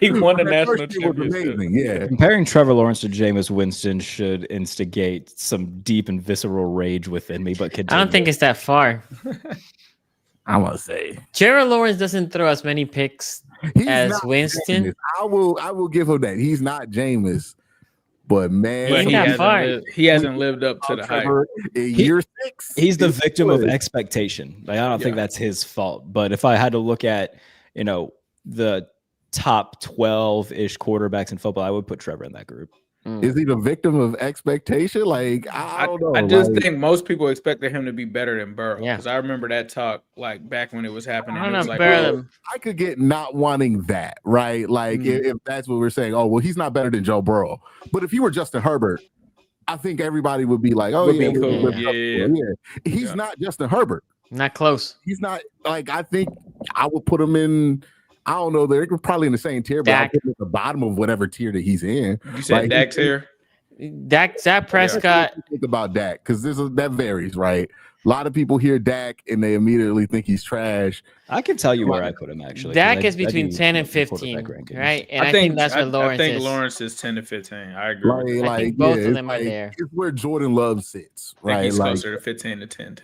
[SPEAKER 4] He won the national championship.
[SPEAKER 3] Yeah.
[SPEAKER 5] Comparing Trevor Lawrence to Jameis Winston should instigate some deep and visceral rage within me, but continue.
[SPEAKER 2] I don't think it's that far.
[SPEAKER 3] I want to say
[SPEAKER 2] Trevor Lawrence doesn't throw as many picks as Winston.
[SPEAKER 3] Jameis. I will give him that. He's not Jameis, but man,
[SPEAKER 4] but he hasn't lived up to the hype.
[SPEAKER 3] Year 6,
[SPEAKER 5] he's the victim of expectation. Like, I don't think that's his fault. But if I had to look at, the top 12-ish quarterbacks in football, I would put Trevor in that group.
[SPEAKER 3] Is he the victim of expectation? Like, I don't know.
[SPEAKER 4] I just think most people expected him to be better than Burrow. Yeah. Because I remember that talk, like, back when it was happening.
[SPEAKER 2] I
[SPEAKER 4] don't know,
[SPEAKER 2] like,
[SPEAKER 3] I could get not wanting that, right? Like, if that's what we're saying, oh, well, he's not better than Joe Burrow. But if he were Justin Herbert, I think everybody would be like, oh, yeah, cool. Yeah. He's not Justin Herbert.
[SPEAKER 2] Not close.
[SPEAKER 3] He's not, like, I think I would put him in. I don't know. They're probably in the same tier, but I'll put him at the bottom of whatever tier that he's in.
[SPEAKER 4] You said Dak's here?
[SPEAKER 2] Dak Prescott.
[SPEAKER 3] Think about Dak because that varies, right? A lot of people hear Dak and they immediately think he's trash.
[SPEAKER 5] I can tell you where I put him actually.
[SPEAKER 2] Dak is between 10 and 15, right? And I think that's where Lawrence is.
[SPEAKER 4] I think Lawrence is 10 to 15. I agree.
[SPEAKER 2] I think both of them are there.
[SPEAKER 3] It's where Jordan Love sits, right?
[SPEAKER 4] He's closer to 15 to 10.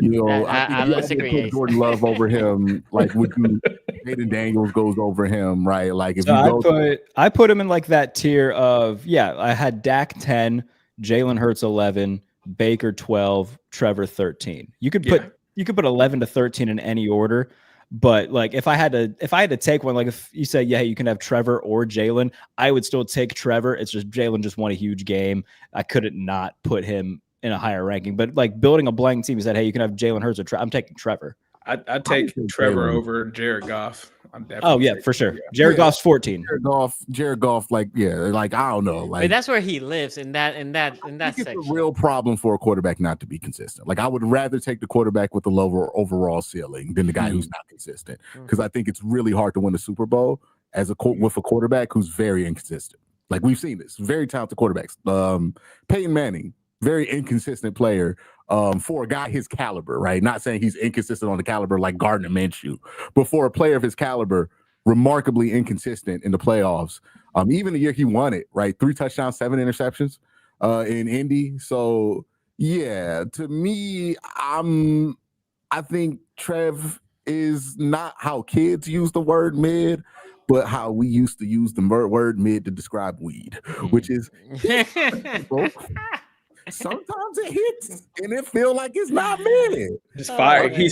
[SPEAKER 2] I disagree.
[SPEAKER 3] Jordan Love over him, like would you? Jaden Daniels goes over him, right? Like if
[SPEAKER 5] I put him in like that tier of I had Dak 10, Jalen Hurts 11, Baker 12, Trevor 13. You could put 11 to 13 in any order, but like if I had to take one, like if you say you can have Trevor or Jalen, I would still take Trevor. It's just Jalen just won a huge game. I couldn't not put him in a higher ranking. But like building a blank team, you said, hey, you can have Jalen Hurts or Trevor. I'm taking Trevor.
[SPEAKER 4] I'd take Trevor over Jared Goff.
[SPEAKER 5] For sure. Jared Goff's 14.
[SPEAKER 3] Jared Goff, like I don't know, like
[SPEAKER 2] but that's where he lives in that section.
[SPEAKER 3] It's a real problem for a quarterback not to be consistent. Like I would rather take the quarterback with the lower overall ceiling than the guy who's not consistent, because I think it's really hard to win a Super Bowl with a quarterback who's very inconsistent. Like we've seen this, very talented quarterbacks. Peyton Manning, very inconsistent player. For a guy his caliber, right? Not saying he's inconsistent on the caliber like Gardner Minshew, but for a player of his caliber, remarkably inconsistent in the playoffs. Even the year he won it, right? 3 touchdowns, 7 interceptions in Indy. So to me, I think Trev is not how kids use the word mid, but how we used to use the word mid to describe weed, which is sometimes it hits and it feel like it's not mid.
[SPEAKER 4] He's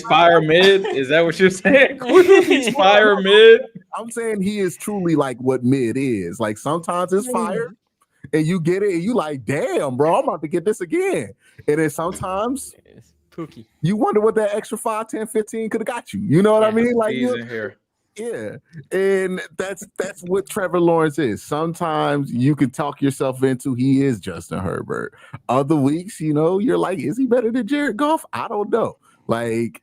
[SPEAKER 4] fire mid. Is that what you're saying? He's fire mid.
[SPEAKER 3] I'm saying he is truly like what mid is. Like sometimes it's fire and you get it and you like, damn, bro, I'm about to get this again. And then sometimes
[SPEAKER 2] Pookie.
[SPEAKER 3] You wonder what that extra 5, 10, 15 could have got you. You know what I mean? Like
[SPEAKER 4] here.
[SPEAKER 3] Yeah, and that's what Trevor Lawrence is. Sometimes you can talk yourself into he is Justin Herbert. Other weeks, you're like, is he better than Jared Goff? I don't know. Like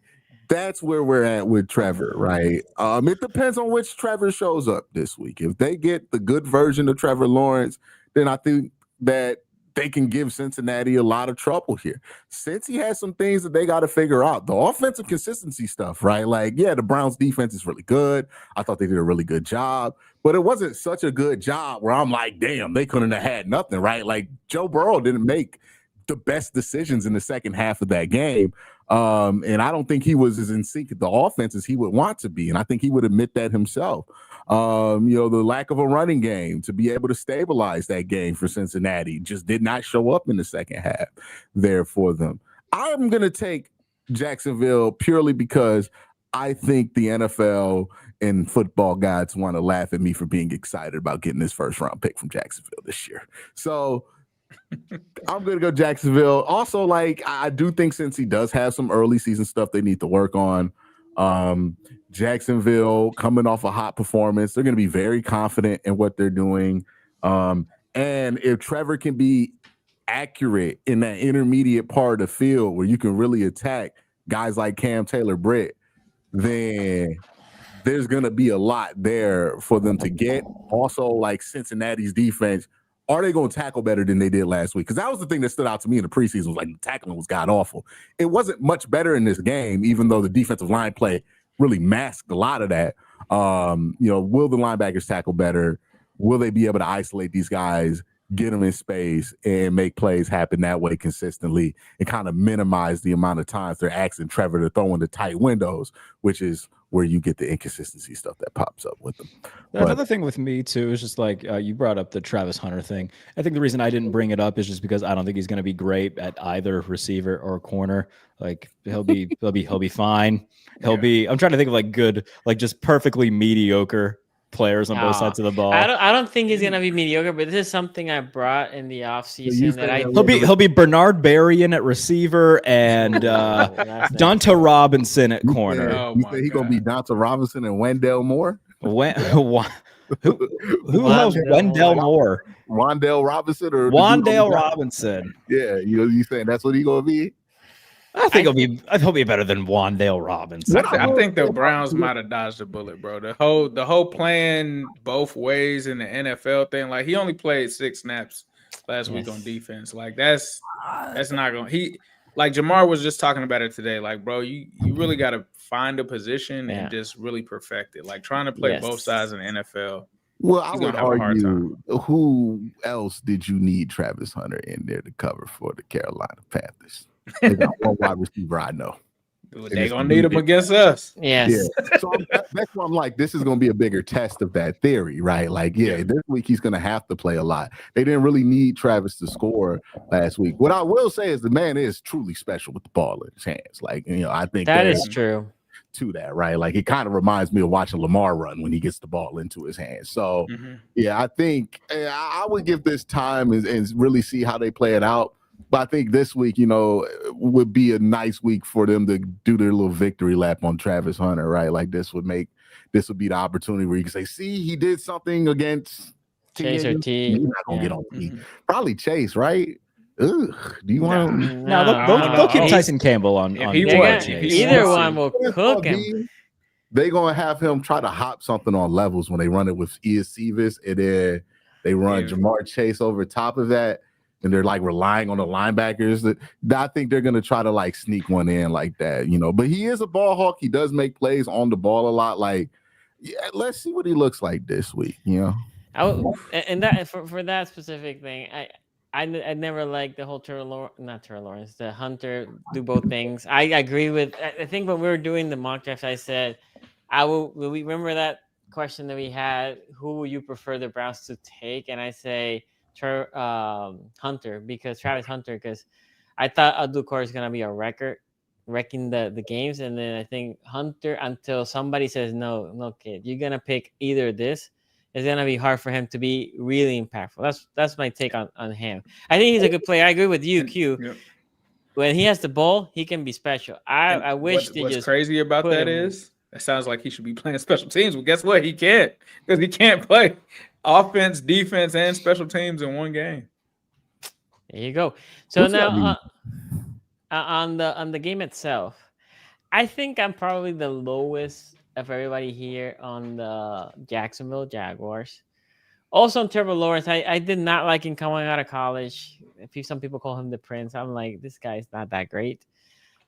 [SPEAKER 3] that's where we're at with Trevor, right? It depends on which Trevor shows up this week. If they get the good version of Trevor Lawrence, then I think that they can give Cincinnati a lot of trouble here. Since he has some things that they got to figure out, the offensive consistency stuff, right? Like, the Browns defense is really good. I thought they did a really good job, but it wasn't such a good job where I'm like, damn, they couldn't have had nothing, right? Like Joe Burrow didn't make the best decisions in the second half of that game. And I don't think he was as in sync with the offense as he would want to be. And I think he would admit that himself. The lack of a running game to be able to stabilize that game for Cincinnati just did not show up in the second half there for them. I'm going to take Jacksonville purely because I think the NFL and football gods want to laugh at me for being excited about getting this first round pick from Jacksonville this year. So I'm going to go Jacksonville. Also, like, I do think since he does have some early season stuff they need to work on, Jacksonville coming off a hot performance, they're going to be very confident in what they're doing. And if Trevor can be accurate in that intermediate part of the field where you can really attack guys like Cam Taylor-Britt, then there's going to be a lot there for them to get. Also, like Cincinnati's defense, are they going to tackle better than they did last week? Because that was the thing that stood out to me in the preseason, was like the tackling was god-awful. It wasn't much better in this game, even though the defensive line play really masked a lot of that. Will the linebackers tackle better? Will they be able to isolate these guys, get them in space, and make plays happen that way consistently and kind of minimize the amount of times they're asking Trevor to throw into tight windows, which is where you get the inconsistency stuff that pops up with them.
[SPEAKER 5] Another thing with me too is just like you brought up the Travis Hunter thing. I think the reason I didn't bring it up is just because I don't think he's going to be great at either receiver or corner. Like he'll be fine. I'm trying to think of like good, like just perfectly mediocre players on both sides of the ball.
[SPEAKER 2] I don't think he's gonna be mediocre, but this is something I brought in the offseason
[SPEAKER 5] he'll be Bernard Berrien at receiver and Donta Robinson at corner.
[SPEAKER 3] You say he's gonna be Donta Robinson and Wendell Moore?
[SPEAKER 5] Who knows Wendell Moore?
[SPEAKER 3] Wandale Robinson or
[SPEAKER 5] Wandale Robinson?
[SPEAKER 3] Yeah, you saying that's what he's gonna be?
[SPEAKER 5] I think he'll be better than Wandale Robinson.
[SPEAKER 4] I think the Browns might have dodged a bullet, bro. The whole playing both ways in the NFL thing, like he only played 6 snaps last week on defense. Like that's not going. He like Jamar was just talking about it today. Like, bro, you really got to find a position and just really perfect it. Like trying to play both sides in the NFL.
[SPEAKER 3] Well, I would argue, who else did you need Travis Hunter in there to cover for the Carolina Panthers? They got one wide receiver I know.
[SPEAKER 4] They're going to need him against us.
[SPEAKER 2] Yes.
[SPEAKER 3] Yeah. So that's why I'm like, this is going to be a bigger test of that theory, right? Like, this week he's going to have to play a lot. They didn't really need Travis to score last week. What I will say is the man is truly special with the ball in his hands. Like, I think
[SPEAKER 2] that is true.
[SPEAKER 3] To that, right? Like, it kind of reminds me of watching Lamar run when he gets the ball into his hands. So, I think I would give this time and really see how they play it out. But I think this week, would be a nice week for them to do their little victory lap on Travis Hunter, right? Like this would be the opportunity where you can say, see, he did something against
[SPEAKER 2] Chase or T.
[SPEAKER 3] He's not going to get on T. Probably Chase, right? Ugh. Do you want to?
[SPEAKER 5] No, they'll keep Tyson Campbell on.
[SPEAKER 2] Either one will cook him.
[SPEAKER 3] They're going to have him try to hop something on levels when they run it with Cevis, and then they run Jamar Chase over top of that, and they're like relying on the linebackers. That I think they're going to try to like sneak one in like that, But he is a ball hawk. He does make plays on the ball a lot. Like, let's see what he looks like this week.
[SPEAKER 2] And that for that specific thing, I never liked the whole the Hunter do both things. I agree with. I think when we were doing the mock draft, I said, will we remember that question that we had? Who would you prefer the Browns to take? And I say Hunter because I thought Abdul-Khor is gonna be a wrecking the games, and then I think Hunter until somebody says no kid, you're gonna pick either this. It's gonna be hard for him to be really impactful. That's my take on him. I think he's a good player. I agree with you, Q. Yep. When he has the ball, he can be special. I wish
[SPEAKER 4] what's crazy about that is it sounds like he should be playing special teams. Well, guess what? He can't because he can't play offense, defense, and special teams in one game.
[SPEAKER 2] There you go. So now on the game itself, I think I'm probably the lowest of everybody here on the Jacksonville Jaguars. Also on Trevor Lawrence, I did not like him coming out of college. Some people call him the Prince. I'm like, this guy's not that great.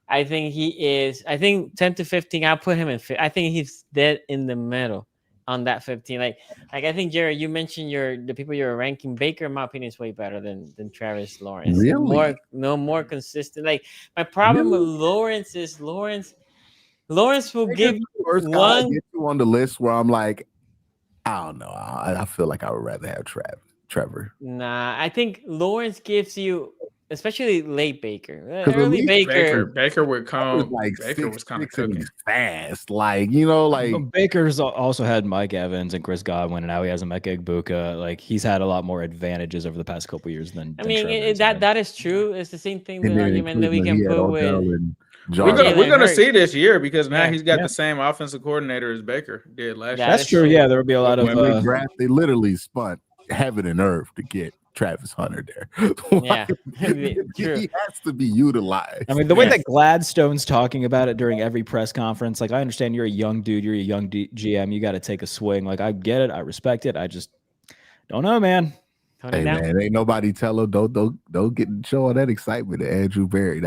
[SPEAKER 2] I think he is. I think 10 to 15. I'll put him in. I think he's dead in the middle on that 15. Like I think Jared, you mentioned the people you're ranking. Baker, in my opinion, is way better than Travis Lawrence.
[SPEAKER 3] Really?
[SPEAKER 2] More consistent. Like my problem with Lawrence is Lawrence will give you one.
[SPEAKER 3] Get you on the list where I'm like, I don't know. I feel like I would rather have Trevor.
[SPEAKER 2] Nah, I think Lawrence gives you, especially late Baker. Early Baker
[SPEAKER 4] would come.
[SPEAKER 3] Baker was kind of
[SPEAKER 4] cooking
[SPEAKER 3] fast.
[SPEAKER 5] Baker's also had Mike Evans and Chris Godwin, and now he has a Emeka Egbuka. Like he's had a lot more advantages over the past couple of years than.
[SPEAKER 2] That is true. It's the same thing. The argument that we can put with.
[SPEAKER 4] We're gonna see this year because now he's got the same offensive coordinator as Baker did last year.
[SPEAKER 5] That's true. Yeah, there will be a lot of.
[SPEAKER 3] They literally spun heaven and earth to get Travis Hunter there. He has to be utilized.
[SPEAKER 5] I mean, the way that Gladstone's talking about it during every press conference, like I understand you're a young dude, you're a young GM, you got to take a swing. Like I get it, I respect it. I just don't know, man.
[SPEAKER 3] Hey man, ain't nobody tell him don't get show all that excitement to Andrew Berry.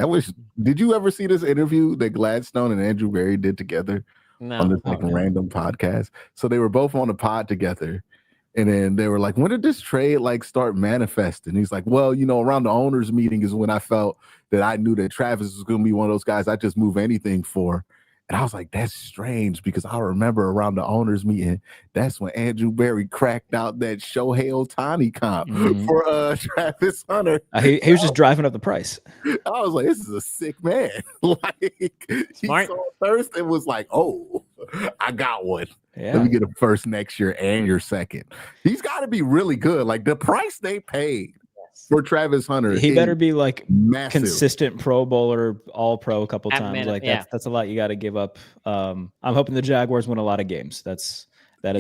[SPEAKER 3] Did you ever see this interview that Gladstone and Andrew Berry did together on this random podcast? So they were both on a pod together, and then they were like, "When did this trade start manifesting?" He's like, "Well, around the owners' meeting is when I felt that I knew that Travis was going to be one of those guys I just move anything for." And I was like, that's strange because I remember around the owners meeting, that's when Andrew Berry cracked out that Shohei Ohtani comp for Travis Hunter.
[SPEAKER 5] He was just driving up the price.
[SPEAKER 3] I was like, this is a sick man. He saw first and was like, oh, I got one. Yeah. Let me get a first next year and your second. He's got to be really good. Like the price they paid for Travis Hunter,
[SPEAKER 5] he better be
[SPEAKER 3] massive.
[SPEAKER 5] Consistent Pro Bowler, All Pro a couple times. That's a lot you got to give up. I'm hoping the Jaguars win a lot of games. That is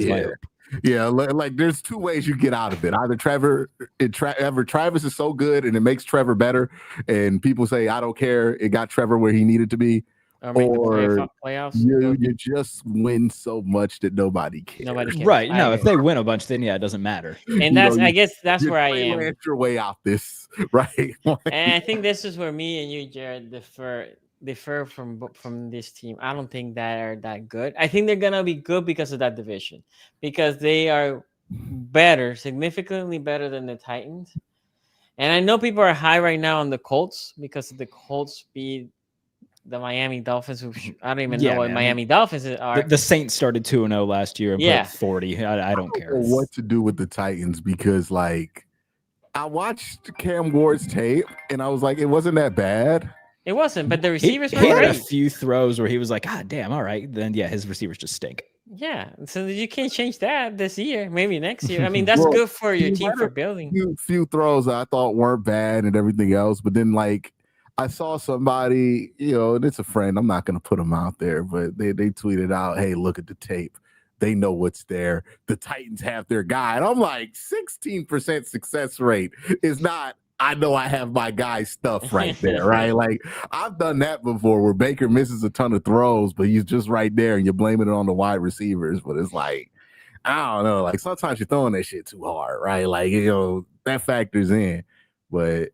[SPEAKER 5] my hope.
[SPEAKER 3] Yeah, there's two ways you get out of it. Either Travis is so good and it makes Trevor better, and people say I don't care, it got Trevor where he needed to be,
[SPEAKER 2] or make the playoffs.
[SPEAKER 3] You just win so much that nobody cares.
[SPEAKER 2] Nobody cares.
[SPEAKER 5] Right. No, if they win a bunch, then yeah, it doesn't matter.
[SPEAKER 2] And I guess that's where I am.
[SPEAKER 3] Your way out this, right?
[SPEAKER 2] And I think this is where me and you, Jared, differ from this team. I don't think they're that good. I think they're gonna be good because of that division, because they are better, significantly better than the Titans. And I know people are high right now on the Colts because the Colts beat the Miami Dolphins. I don't even know what Miami Dolphins are.
[SPEAKER 5] The Saints started 2-0 last year and put up 40. I don't care
[SPEAKER 3] what to do with the Titans, because like I watched Cam Ward's tape and I was like, it wasn't that bad.
[SPEAKER 2] It wasn't, but the receivers were
[SPEAKER 5] great. He had a
[SPEAKER 2] great.
[SPEAKER 5] few throws where he was like, "Ah, damn, all right." Then yeah, his receivers just stink.
[SPEAKER 2] Yeah, so you can't change that this year. Maybe next year. I mean, that's good for your team for building.
[SPEAKER 3] Few throws I thought weren't bad and everything else, but then like I saw somebody, and it's a friend. I'm not going to put them out there, but they tweeted out, "Hey, look at the tape. They know what's there. The Titans have their guy." And I'm like, 16% success rate is not. I know I have my guy stuff right there, right? Like I've done that before where Baker misses a ton of throws, but he's just right there and you're blaming it on the wide receivers. But it's like, I don't know. Like sometimes you're throwing that shit too hard, right? Like, that factors in. But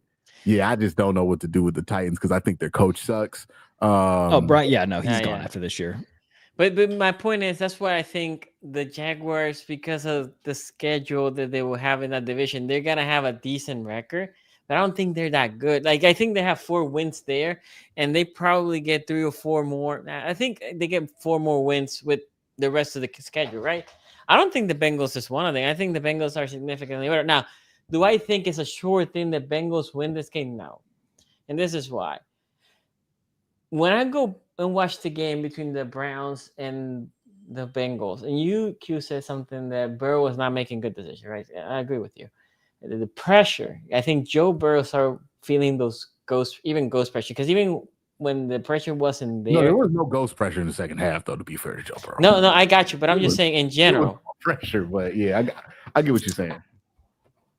[SPEAKER 3] yeah, I just don't know what to do with the Titans because I think their coach sucks.
[SPEAKER 5] Brian, he's gone after this year.
[SPEAKER 2] But my point is, that's why I think the Jaguars, because of the schedule that they will have in that division, they're going to have a decent record. But I don't think they're that good. Like, I think they have 4 wins there, and they probably get 3 or 4 more. I think they get 4 more wins with the rest of the schedule, right? I don't think the Bengals is one of them. I think the Bengals are significantly better. Now, do I think it's a sure thing that Bengals win this game? No. And this is why. When I go and watch the game between the Browns and the Bengals, and Q said something that Burrow was not making good decisions, right? I agree with you. The pressure, I think Joe Burrow started feeling those ghost pressure, because even when the pressure wasn't there.
[SPEAKER 3] No, there was no ghost pressure in the second half, though, to be fair to Joe Burrow.
[SPEAKER 2] No, I got you, but I'm just saying in general.
[SPEAKER 3] Pressure, but yeah, I get what you're saying.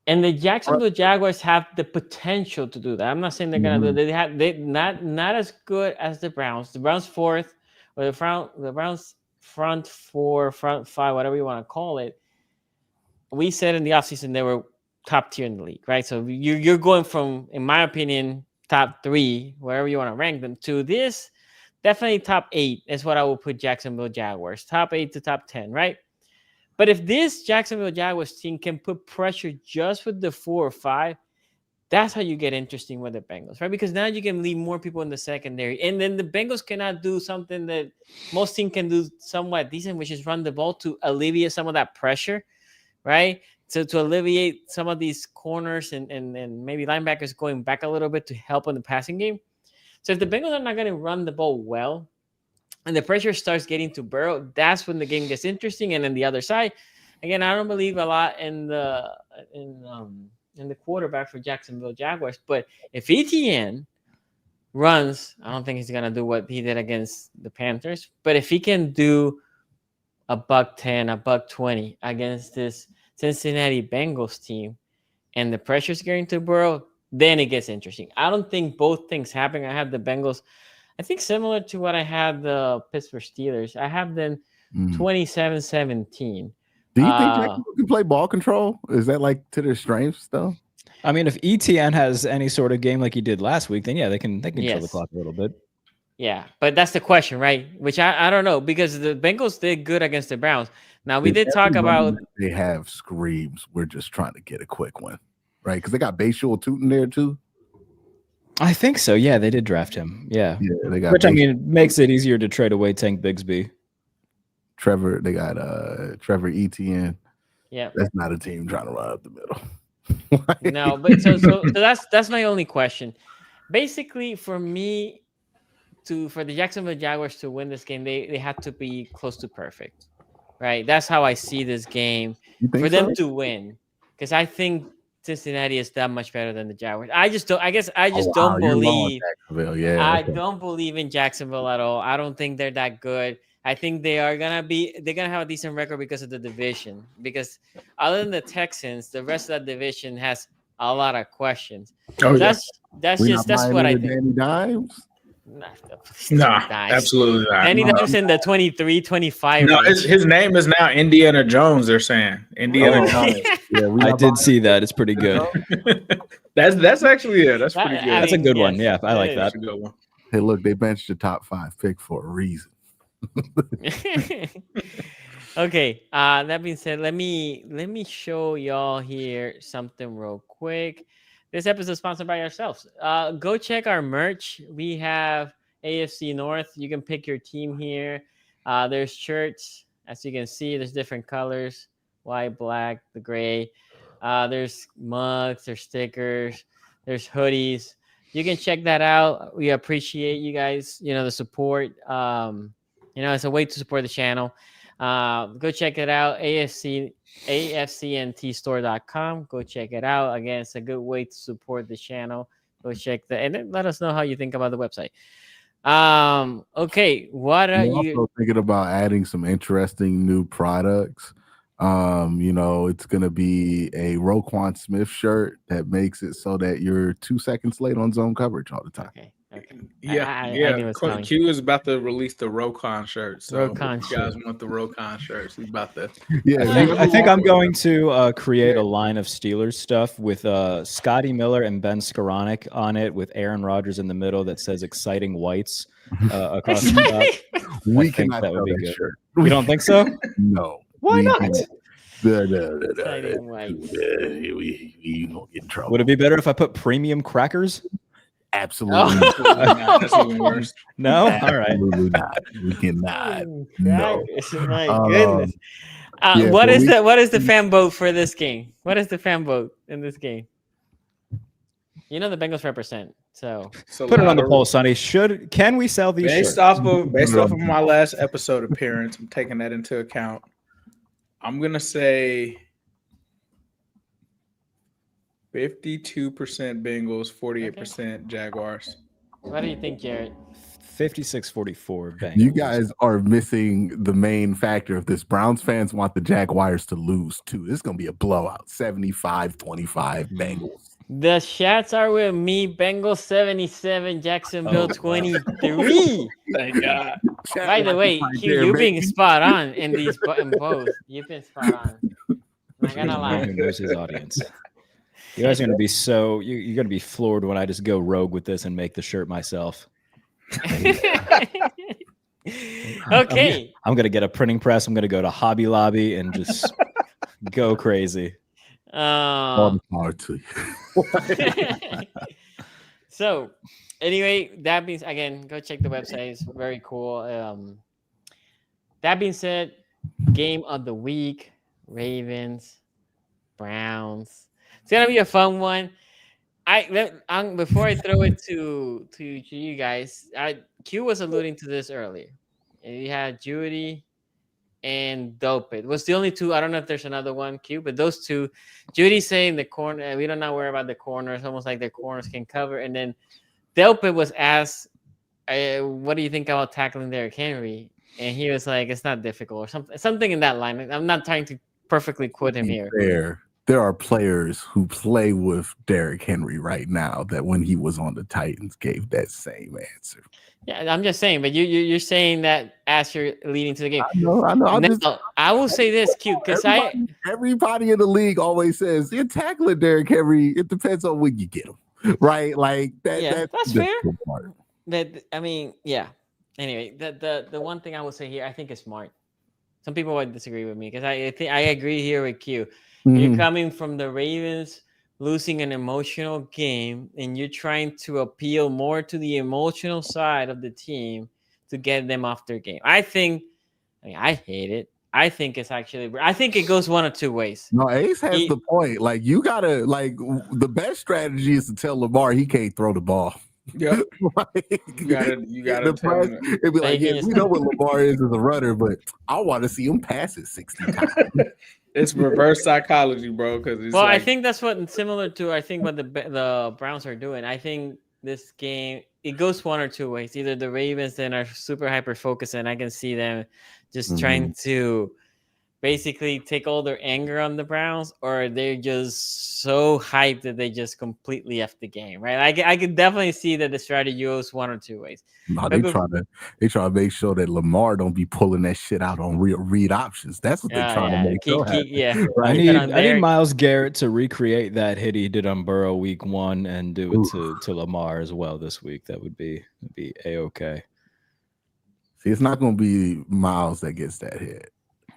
[SPEAKER 3] And
[SPEAKER 2] the Jacksonville Jaguars have the potential to do that. I'm not saying they're gonna do it. They not as good as the Browns. The Browns fourth, or the Browns front 4, front 5, whatever you want to call it. We said in the offseason they were top tier in the league, right? So you're going from, in my opinion, top 3, wherever you want to rank them, to this definitely top 8 is what I will put Jacksonville Jaguars, top 8 to top 10, right? But if this Jacksonville Jaguars team can put pressure just with the 4 or 5, that's how you get interesting with the Bengals, right? Because now you can leave more people in the secondary, and then the Bengals cannot do something that most teams can do somewhat decent, which is run the ball to alleviate some of that pressure, right? So to alleviate some of these corners and maybe linebackers going back a little bit to help in the passing game. So if the Bengals are not going to run the ball well and the pressure starts getting to Burrow, that's when the game gets interesting. And then the other side, again, I don't believe a lot in the quarterback for Jacksonville Jaguars. But if ETN runs, I don't think he's going to do what he did against the Panthers. But if he can do $110, $120 against this Cincinnati Bengals team, and the pressure's getting to Burrow, then it gets interesting. I don't think both things happen. I have the Bengals, I think similar to what I had the Pittsburgh Steelers. I have them 27-17.
[SPEAKER 3] Do you think Jacksonville can play ball control? Is that like to their strengths though?
[SPEAKER 5] I mean, if ETN has any sort of game like he did last week, then yeah, they can kill the clock a little bit.
[SPEAKER 2] Yeah, but that's the question, right? Which I don't know, because the Bengals did good against the Browns. Now, we did talk about...
[SPEAKER 3] They have screams. We're just trying to get a quick one, right? Because they got Bayshul Tootin there, too.
[SPEAKER 5] I think so. Yeah, they did draft him. Yeah.
[SPEAKER 3] They got
[SPEAKER 5] Which, I mean, makes it easier to trade away Tank Bigsby.
[SPEAKER 3] They got Trevor Etienne.
[SPEAKER 2] Yeah.
[SPEAKER 3] That's not a team trying to run up the middle.
[SPEAKER 2] No, but so that's my only question. Basically, for me, for the Jacksonville Jaguars to win this game, they had to be close to perfect. Right, that's how I see this game for them to win, because I think Cincinnati is that much better than the Jaguars. I just don't. I guess I just don't believe. I don't believe in Jacksonville at all. I don't think they're that good. I think they're gonna have a decent record because of the division. Because other than the Texans, the rest of that division has a lot of questions. That's what I think.
[SPEAKER 3] Danny Dimes?
[SPEAKER 4] Nah, absolutely not.
[SPEAKER 2] And he was in the 23, 25.
[SPEAKER 4] No, his name is now Indiana Jones. They're saying Indiana Jones.
[SPEAKER 3] Yeah,
[SPEAKER 5] I did see that. It's pretty good.
[SPEAKER 4] That's actually that's pretty good.
[SPEAKER 5] That's a good one. Yeah, I like that.
[SPEAKER 4] That's a good one.
[SPEAKER 3] Hey, look, they benched the top 5 pick for a reason.
[SPEAKER 2] Okay. That being said, let me show y'all here something real quick. This episode is sponsored by ourselves. Go check our merch. We have AFC North. You can pick your team here. There's shirts, as you can see. There's different colors: white, black, the gray. There's mugs. There's stickers. There's hoodies. You can check that out. We appreciate you guys. The support. It's a way to support the channel. Go check it out. AFCNTstore.com. Go check it out. Again, it's a good way to support the channel. Go check that and then let us know how you think about the website. Okay, what are you
[SPEAKER 3] also thinking about adding some interesting new products? It's gonna be a Roquan Smith shirt that makes it so that you're 2 seconds late on zone coverage all the time.
[SPEAKER 2] Okay.
[SPEAKER 4] Yeah. Q is about to release the Roquan shirt. So if you guys want the Roquan shirts, he's about to.
[SPEAKER 3] Yeah,
[SPEAKER 5] I think I'm going to create a line of Steelers stuff with Scotty Miller and Ben Skoranek on it, with Aaron Rodgers in the middle that says "Exciting Whites" across the top.
[SPEAKER 3] We
[SPEAKER 5] I think
[SPEAKER 3] cannot
[SPEAKER 5] that would be good.
[SPEAKER 3] shirt.
[SPEAKER 5] You don't think so?
[SPEAKER 3] No.
[SPEAKER 5] Why not?
[SPEAKER 3] We gonna get in trouble.
[SPEAKER 5] Would it be better if I put premium crackers?
[SPEAKER 3] Absolutely.
[SPEAKER 4] That's even worse.
[SPEAKER 5] No? All right.
[SPEAKER 3] Absolutely not. We cannot. No.
[SPEAKER 2] My goodness.
[SPEAKER 3] Yeah,
[SPEAKER 2] what is the fan vote for this game? What is the fan vote in this game? The Bengals represent. So
[SPEAKER 5] put it on the poll, Sonny. Can we sell these
[SPEAKER 4] based off of my last episode appearance? I'm taking that into account. I'm gonna say 52% Bengals, 48% Jaguars.
[SPEAKER 2] What do you think, Jared?
[SPEAKER 5] 56-44 Bengals.
[SPEAKER 3] You guys are missing the main factor of this. Browns fans want the Jaguars to lose too. This is gonna be a blowout. 75-25 Bengals.
[SPEAKER 2] The shots are with me. Bengals 77, Jacksonville 23.
[SPEAKER 4] Thank God.
[SPEAKER 2] By the way, Q, you've been spot on in both. You've been spot on. I'm not gonna lie.
[SPEAKER 5] Who knows his audience? You guys are going to be you're going to be floored when I just go rogue with this and make the shirt myself.
[SPEAKER 2] Okay.
[SPEAKER 5] I'm going to get a printing press. I'm going to go to Hobby Lobby and just go crazy.
[SPEAKER 3] All to you.
[SPEAKER 2] So, anyway, that means, again, go check the website. It's very cool. That being said, game of the week, Ravens, Browns. It's gonna be a fun one. Before I throw it to you guys, Q was alluding to this earlier. And you had Judy and Dope. It was the only two. I don't know if there's another one, Q, but those two. Judy saying the corner. We don't know worry about the corners. Almost like their corners can cover. And then Dope was asked, "What do you think about tackling Derrick Henry?" And he was like, "It's not difficult," or something in that line. I'm not trying to perfectly quote him here.
[SPEAKER 3] There are players who play with Derrick Henry right now that when he was on the Titans gave that same answer.
[SPEAKER 2] Yeah, I'm just saying, but you're saying that as you're leading to the game.
[SPEAKER 3] I know.
[SPEAKER 2] I will say this, Q, because
[SPEAKER 3] everybody in the league always says you're tackling Derrick Henry. It depends on when you get him, right? Like that.
[SPEAKER 2] Yeah, that's fair.
[SPEAKER 3] Part.
[SPEAKER 2] Yeah. Anyway, the one thing I will say here, I think is smart. Some people would disagree with me because I think I agree here with Q. Mm-hmm. You're coming from the Ravens losing an emotional game, and you're trying to appeal more to the emotional side of the team to get them off their game. I hate it. I think it goes one of two ways.
[SPEAKER 3] No, Ace has the point. Like, you gotta, the best strategy is to tell Lamar he can't throw the ball.
[SPEAKER 4] Yep. You gotta tell him.
[SPEAKER 3] It'd be like, we know what Lamar is as a runner, but I want to see him pass it 60 times.
[SPEAKER 4] It's reverse psychology, bro.
[SPEAKER 2] I think that's what similar to what the Browns are doing. I think this game it goes one or two ways. Either the Ravens then are super hyper focused, and I can see them just trying to basically take all their anger on the Browns, or they're just so hyped that they just completely F the game, right? I could definitely see that the strategy goes one or two ways.
[SPEAKER 3] No, they try to make sure that Lamar don't be pulling that shit out on read options. That's what they're trying to make sure happen.
[SPEAKER 5] Right? I need Myles Garrett to recreate that hit he did on Burrow week 1 and do it to Lamar as well this week. That would be A-okay.
[SPEAKER 3] See, it's not going to be Myles that gets that hit,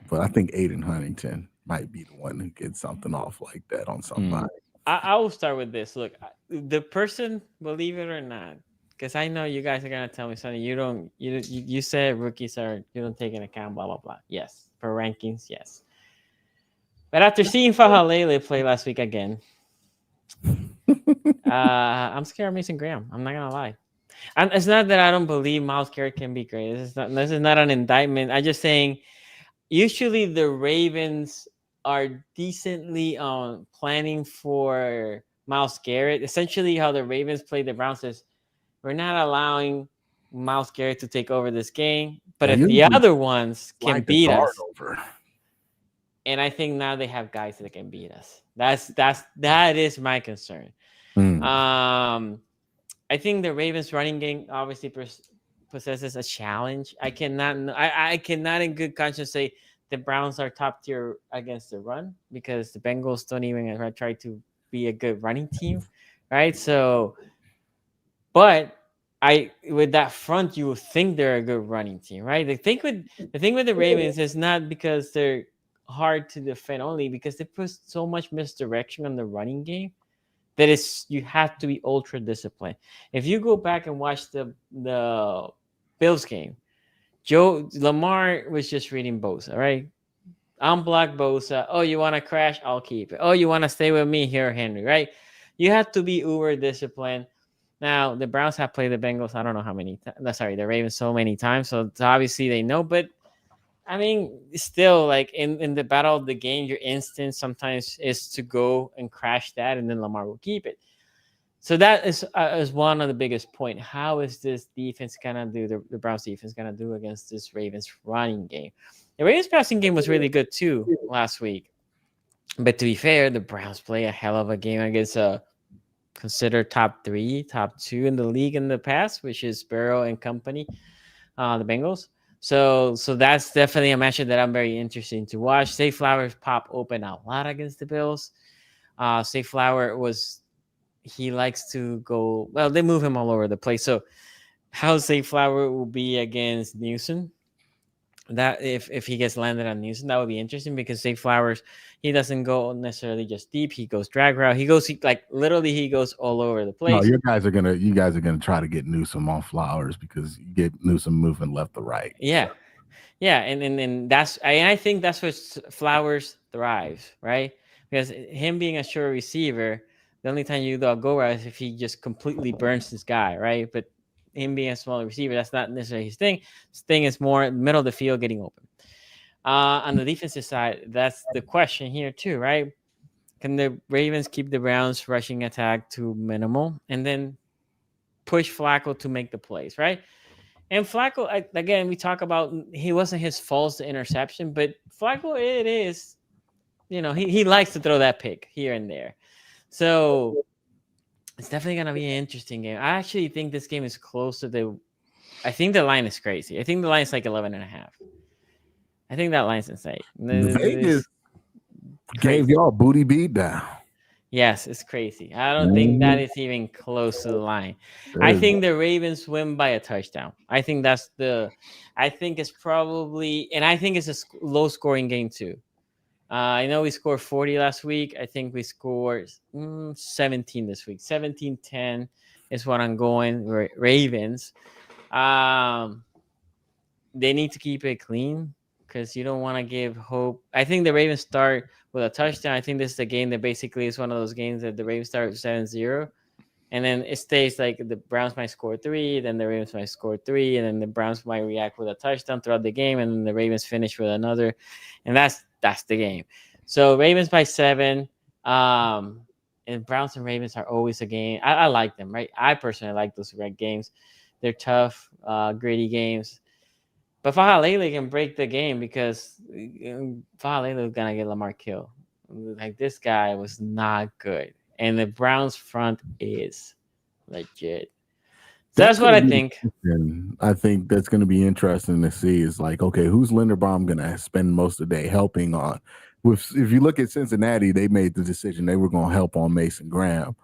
[SPEAKER 3] but I think Aiden Huntington might be the one who gets something off like that on somebody.
[SPEAKER 2] I will start with this. Look, the person, believe it or not, because I know you guys are gonna tell me something. You said rookies you don't take into account, blah blah blah. Yes, for rankings, yes. But after seeing Fahalele play last week again, I'm scared of Mason Graham. I'm not gonna lie. It's not that I don't believe Myles Garrett can be great. This is not an indictment. I'm just saying. Usually the Ravens are decently planning for Myles Garrett. Essentially, how the Ravens play the Browns is we're not allowing Myles Garrett to take over this game, but if the other ones can beat us, and I think now they have guys that can beat us. That is my concern. I think the Ravens running game obviously possesses a challenge. I cannot in good conscience say the Browns are top tier against the run because the Bengals don't even try to be a good running team, right? So, but with that front, you would think they're a good running team, right? The thing with the Ravens is not because they're hard to defend, only because they put so much misdirection on the running game that you have to be ultra disciplined. If you go back and watch the Bills game, Lamar was just reading Bosa, right? Unblock Bosa. Oh, you want to crash? I'll keep it. Oh, you want to stay with me here, Henry, right? You have to be uber disciplined. Now, the Browns have played the Bengals, I don't know how many times. Sorry, the Ravens so many times. So obviously they know. But, I mean, still, like in the battle of the game, your instinct sometimes is to go and crash that, and then Lamar will keep it. So that is one of the biggest point. How is this defense gonna do? The Browns defense gonna do against this Ravens running game? The Ravens passing game was really good too last week, but to be fair, the Browns play a hell of a game against a considered top 3, top 2 in the league in the past, which is Burrow and company, the Bengals. So that's definitely a matchup that I'm very interested to watch. Zay Flowers pop open a lot against the Bills. Zay Flower he likes to go, well, they move him all over the place. So how Zay Flower will be against Newsom, that if he gets landed on Newsom, that would be interesting because Zay Flowers, he doesn't go necessarily just deep. He goes drag route. He goes literally he goes all over the place.
[SPEAKER 3] No, you guys are gonna try to get Newsom on Flowers because you get Newsom moving left to right.
[SPEAKER 2] Yeah. So. Yeah, and I think that's what Flowers thrives, right? Because him being a sure receiver, the only time you do a go route is if he just completely burns this guy, right? But him being a smaller receiver, that's not necessarily his thing. His thing is more middle of the field getting open. On the defensive side, that's the question here too, right? Can the Ravens keep the Browns rushing attack to minimal and then push Flacco to make the plays, right? And Flacco, again, we talk about he wasn't his fault, the interception, but Flacco, it is, he likes to throw that pick here and there. So it's definitely going to be an interesting game. I actually think this game is close to I think the line is crazy. I think the line is like 11.5. I think that line's insane.
[SPEAKER 3] Vegas gave y'all a booty beat down.
[SPEAKER 2] Yes, it's crazy. I don't think that is even close to the line. I think the Ravens win by a touchdown. I think it's probably, and I think it's a low scoring game too. I know we scored 40 last week. I think we scored 17 this week. 17-10 is what I'm going. Ravens. They need to keep it clean because you don't want to give hope. I think the Ravens start with a touchdown. I think this is a game that basically is one of those games that the Ravens start with 7-0. And then it stays like the Browns might score 3, then the Ravens might score 3, and then the Browns might react with a touchdown throughout the game, and then the Ravens finish with another. And that's the game. So Ravens by 7. And Browns and Ravens are always a game. I like them, right? I personally like those red games. They're tough, gritty games. But Fajalele can break the game because Fajalele is gonna get Lamar killed. Like this guy was not good, and the Browns front is legit. So that's what I think.
[SPEAKER 3] I think that's going to be interesting to see. Is like, okay, who's Linderbaum going to spend most of the day helping on? If you look at Cincinnati, they made the decision they were going to help on Mason Graham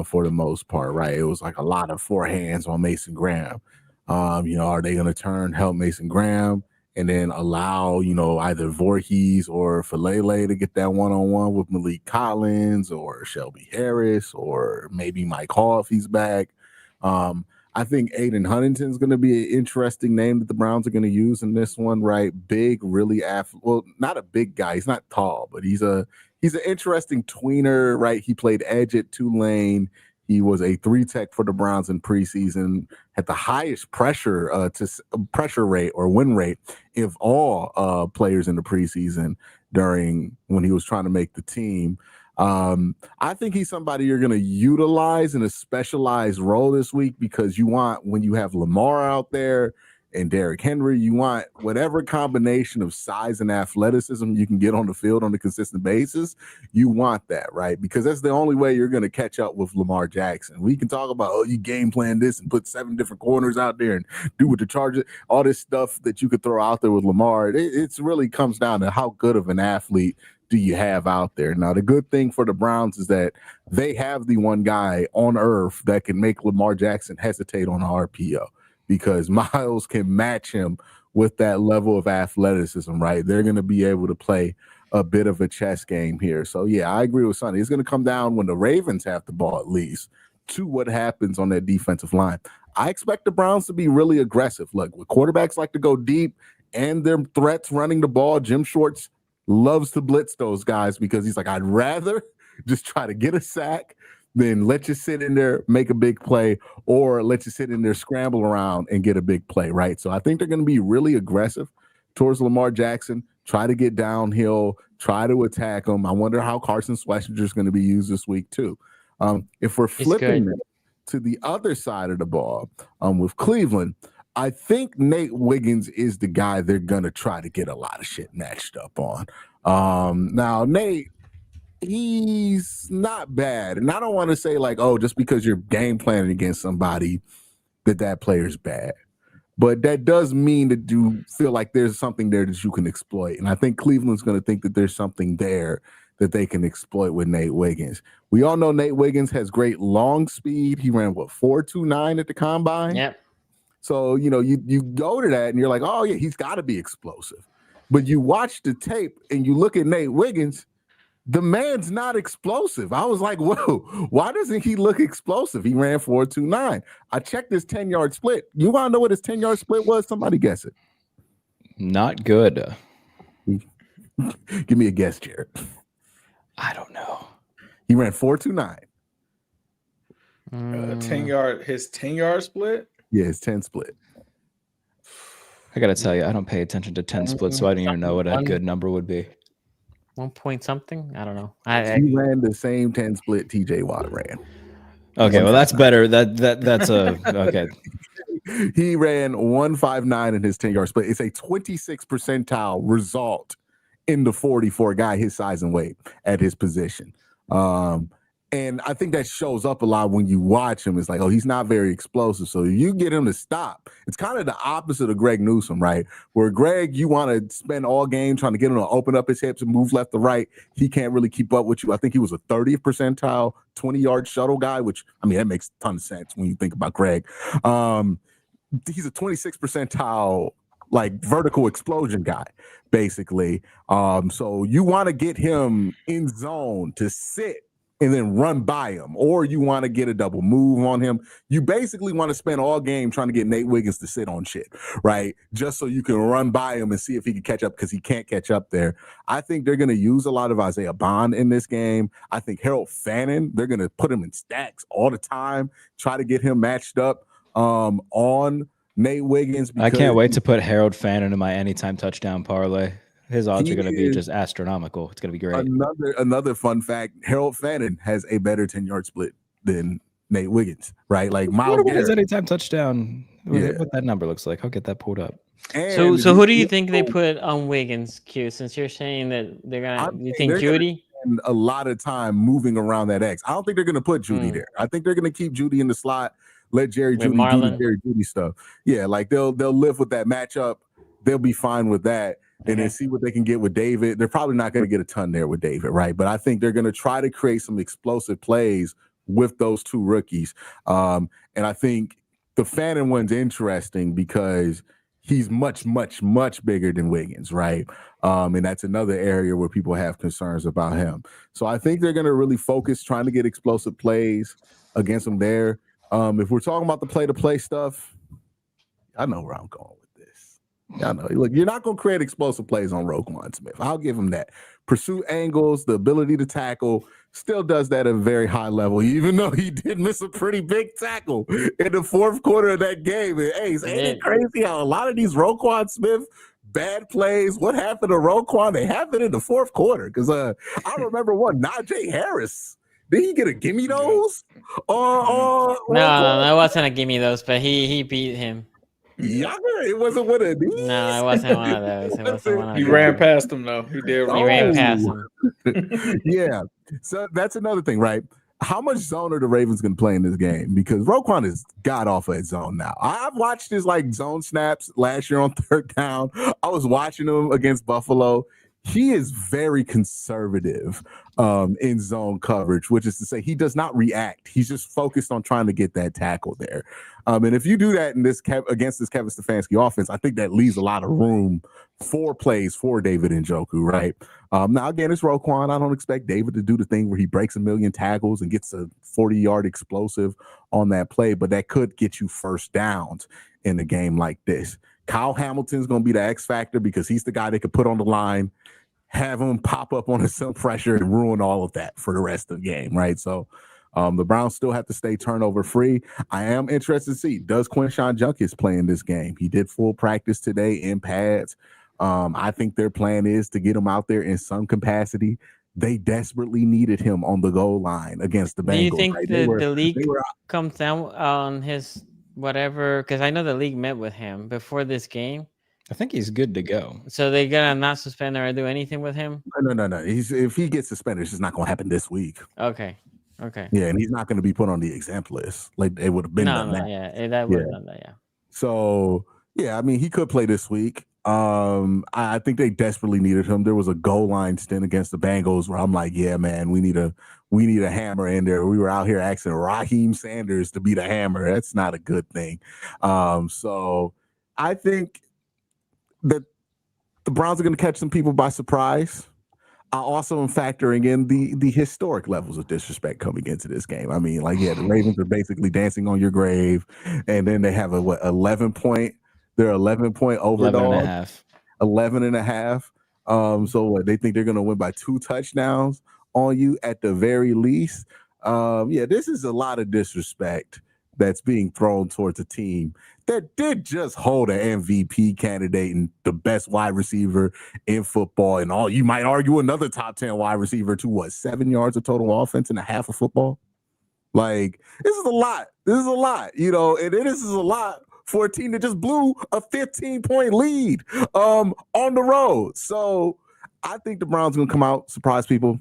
[SPEAKER 3] for the most part, right? It was like a lot of forehands on Mason Graham. Are they going to help Mason Graham and then allow, either Voorhees or Falele to get that one-on-one with Malik Collins or Shelby Harris or maybe Mike Hall if he's back? I think Aiden Huntington's going to be an interesting name that the Browns are going to use in this one, right? Big, really not a big guy. He's not tall, but he's an interesting tweener, right? He played edge at Tulane. He was a 3-tech for the Browns in preseason, had the highest pressure rate or win rate of all players in the preseason when he was trying to make the team. I think he's somebody you're going to utilize in a specialized role this week because when you have Lamar out there and Derrick Henry, you want whatever combination of size and athleticism you can get on the field on a consistent basis. You want that, right? Because that's the only way you're going to catch up with Lamar Jackson. We can talk about, you game plan this and put 7 different corners out there and do with the Chargers, all this stuff that you could throw out there with Lamar. It really comes down to how good of an athlete do you have out there. Now, the good thing for the Browns is that they have the one guy on earth that can make Lamar Jackson hesitate on an RPO because Miles can match him with that level of athleticism, right? They're going to be able to play a bit of a chess game here. So, yeah, I agree with Sonny. It's going to come down when the Ravens have the ball at least to what happens on that defensive line. I expect the Browns to be really aggressive. Look, quarterbacks like to go deep and their threats running the ball, Jim Schwartz loves to blitz those guys because he's like, I'd rather just try to get a sack than let you sit in there, make a big play, or let you sit in there, scramble around and get a big play, right? So I think they're going to be really aggressive towards Lamar Jackson, try to get downhill, try to attack him. I wonder how Carson Schlesinger is going to be used this week too. If we're flipping it to the other side of the ball with Cleveland, I think Nate Wiggins is the guy they're going to try to get a lot of shit matched up on. Now, Nate, he's not bad. And I don't want to say like, just because you're game planning against somebody that player's bad. But that does mean that you feel like there's something there that you can exploit. And I think Cleveland's going to think that there's something there that they can exploit with Nate Wiggins. We all know Nate Wiggins has great long speed. He ran, 4.29 at the combine?
[SPEAKER 2] Yep.
[SPEAKER 3] So, you go to that and you're like, oh, yeah, he's got to be explosive. But you watch the tape and you look at Nate Wiggins, the man's not explosive. I was like, whoa, why doesn't he look explosive? He ran 4.29. I checked his 10-yard split. You want to know what his 10-yard split was? Somebody guess it.
[SPEAKER 5] Not good.
[SPEAKER 3] Give me a guess, Jared.
[SPEAKER 5] I don't know.
[SPEAKER 3] He ran 4.29.
[SPEAKER 4] 10-yard, his 10-yard split?
[SPEAKER 3] Yeah, his 10 split.
[SPEAKER 5] I got to tell you, I don't pay attention to 10 splits, so I don't even know what a good number would be.
[SPEAKER 2] 1 point something? I don't know.
[SPEAKER 3] He ran the same 10 split TJ Watt ran.
[SPEAKER 5] Okay, well, that's better. That's okay.
[SPEAKER 3] He ran 1.59 in his 10-yard split. It's a 26th percentile result in the 40 for a guy his size and weight at his position. And I think that shows up a lot when you watch him. It's like, he's not very explosive. So you get him to stop. It's kind of the opposite of Greg Newsome, right? Where Greg, you want to spend all game trying to get him to open up his hips and move left to right. He can't really keep up with you. I think he was a 30th percentile 20-yard shuttle guy, which, that makes a ton of sense when you think about Greg. He's a 26th percentile vertical explosion guy, basically. So you want to get him in zone to sit and then run by him, or you want to get a double move on him. You basically want to spend all game trying to get Nate Wiggins to sit on shit, right? Just so you can run by him and see if he can catch up, because he can't catch up there. I think they're going to use a lot of Isaiah Bond in this game. I think Harold Fannin, they're going to put him in stacks all the time, try to get him matched up on Nate Wiggins.
[SPEAKER 5] I can't wait to put Harold Fannin in my anytime touchdown parlay. His odds are going to be just astronomical. It's going to be great.
[SPEAKER 3] Another fun fact: Harold Fannin has a better 10-yard split than Nate Wiggins, right? Like Miles Garrett.
[SPEAKER 5] His anytime touchdown what that number looks like. I'll get that pulled up.
[SPEAKER 2] So who do you think they put on Wiggins, Q? Since you're saying that they're gonna, you think Judy?
[SPEAKER 3] A lot of time moving around that X. I don't think they're gonna put Judy there. I think they're gonna keep Judy in the slot. Let Jerry Judy do the Jerry Judy stuff. Yeah, like they'll live with that matchup. They'll be fine with that, and then see what they can get with David. They're probably not going to get a ton there with David, right? But I think they're going to try to create some explosive plays with those two rookies. And I think the Fannin one's interesting because he's much, much, much bigger than Wiggins, right? And that's another area where people have concerns about him. So I think they're going to really focus trying to get explosive plays against him there. If we're talking about the play-to-play stuff, I know where I'm going with this. I know. Look, you're not going to create explosive plays on Roquan Smith. I'll give him that. Pursuit angles, the ability to tackle, still does that at a very high level, even though he did miss a pretty big tackle in the fourth quarter of that game. And, hey, ain't it crazy how a lot of these Roquan Smith bad plays, what happened to Roquan? They happened in the fourth quarter. Because I remember one, Najee Harris. Did he get a gimme those?
[SPEAKER 2] No, it wasn't a gimme those, but he beat him.
[SPEAKER 3] Yeah, it wasn't one of these.
[SPEAKER 2] No, it wasn't one of those. It wasn't one of
[SPEAKER 4] He
[SPEAKER 2] those.
[SPEAKER 4] ran past him though. He did.
[SPEAKER 2] He ran past him.
[SPEAKER 3] Yeah. So that's another thing, right? How much zone are the Ravens going to play in this game? Because Roquan is god off at zone now. I've watched his like zone snaps last year on third down. I was watching him against Buffalo. He is very conservative in zone coverage, which is to say he does not react. He's just focused on trying to get that tackle there. And if you do that in this against this Kevin Stefanski offense, I think that leaves a lot of room for plays for David Njoku, right? Now, again, it's Roquan. I don't expect David to do the thing where he breaks a million tackles and gets a 40-yard explosive on that play, but that could get you first downs in a game like this. Kyle Hamilton's going to be the X factor because he's the guy they could put on the line, have him pop up on some pressure and ruin all of that for the rest of the game, right? So the Browns still have to stay turnover free. I am interested to see, does Quinshon Judkins play in this game? He did full practice today in pads. I think their plan is to get him out there in some capacity. They desperately needed him on the goal line against the Bengals.
[SPEAKER 2] Do you think
[SPEAKER 3] right?
[SPEAKER 2] the league comes down on his whatever? Because I know the league met with him before this game.
[SPEAKER 5] I think he's good to go.
[SPEAKER 2] So they're gonna not suspend or do anything with him?
[SPEAKER 3] No. If he gets suspended, it's just not going to happen this week.
[SPEAKER 2] Okay.
[SPEAKER 3] Yeah, and he's not going to be put on the exempt list. Like they would have been done that.
[SPEAKER 2] Yeah, that would have done that. Yeah.
[SPEAKER 3] So yeah, I mean, he could play this week. I think they desperately needed him. There was a goal line stint against the Bengals where I'm like, yeah, man, we need a hammer in there. We were out here asking Raheem Sanders to be the hammer. That's not a good thing. So I think that the Browns are going to catch some people by surprise. I also am factoring in the historic levels of disrespect coming into this game. I mean, like, yeah, the Ravens are basically dancing on your grave, and then they have a 11-point. They're 11-point overdog. 11 and a half. So what, they think they're going to win by 2 touchdowns on you at the very least. Yeah, this is a lot of disrespect that's being thrown towards a team that did just hold an MVP candidate and the best wide receiver in football and all. You might argue another top 10 wide receiver to 7 yards of total offense and a half of football. Like, this is a lot. You know, and this is a lot for a team that just blew a 15-point lead on the road. So I think the Browns are going to come out, surprise people.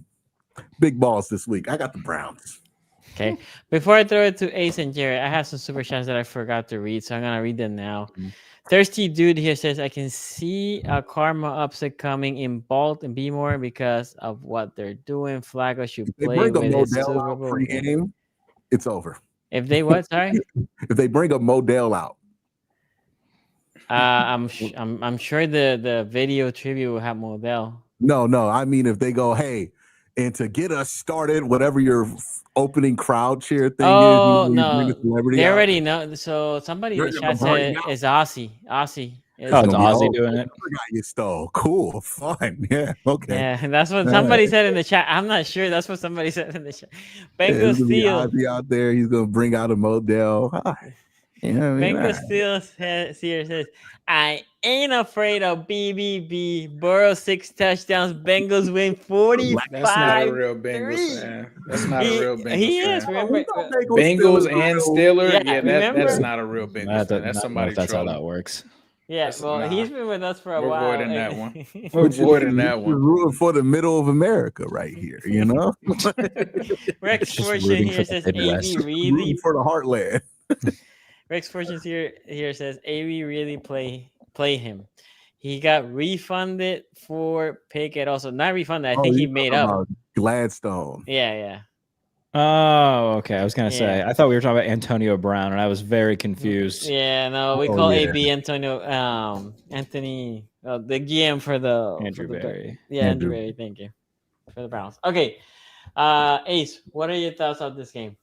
[SPEAKER 3] Big balls this week. I got the Browns.
[SPEAKER 2] Okay. Before I throw it to Ace and Jared, I have some super chats that I forgot to read, so I'm gonna read them now. Thirsty Dude here says, I can see a karma upset coming in Balt and Bmore because of what they're doing. Flacco should play with his Super Bowl
[SPEAKER 3] pre-game. It's over.
[SPEAKER 2] If they what? Sorry.
[SPEAKER 3] If they bring a Modell out.
[SPEAKER 2] I'm sure the video tribute will have Modell.
[SPEAKER 3] No. I mean, if they go, hey, and to get us started, whatever your opening crowd cheer thing
[SPEAKER 2] is,
[SPEAKER 3] no,
[SPEAKER 2] they already know. So somebody in the chat said it's Aussie.
[SPEAKER 5] It's Aussie doing it.
[SPEAKER 3] You stole. Cool, fun, yeah, okay.
[SPEAKER 2] Yeah, and that's what somebody said in the chat. I'm not sure. That's what somebody said in the chat. Bengals steal.
[SPEAKER 3] Aussie out there. He's gonna bring out a Modell.
[SPEAKER 2] Bengals still says, I ain't afraid of BBB. Burrow 6 touchdowns. Bengals win 45.
[SPEAKER 4] That's not a real Bengals fan. That's not a real Bengals fan.
[SPEAKER 2] He is. Remember,
[SPEAKER 4] Bengals and Steelers. Yeah,
[SPEAKER 2] remember?
[SPEAKER 4] That's not a real Bengals fan. That's somebody
[SPEAKER 5] that's
[SPEAKER 4] trolling.
[SPEAKER 5] how that works.
[SPEAKER 2] Yeah, he's been with us for a while.
[SPEAKER 4] We're avoiding that one. We're avoiding that one.
[SPEAKER 3] We're rooting for the middle of America right here, you know?
[SPEAKER 2] Rex Fortune here says, AB really
[SPEAKER 3] Rooting for the heartland.
[SPEAKER 2] Rex Fortune here says, AB really play him. He got refunded for Paycor also. Not refunded. I think he made up.
[SPEAKER 3] Gladstone.
[SPEAKER 2] Yeah.
[SPEAKER 5] Oh, okay. I was gonna say. I thought we were talking about Antonio Brown, and I was very confused.
[SPEAKER 2] Yeah, no, we call AB Antonio Anthony the GM for the
[SPEAKER 5] Andrew Berry.
[SPEAKER 2] Andrew Berry. Thank you for the Browns. Okay, Ace, what are your thoughts on this game?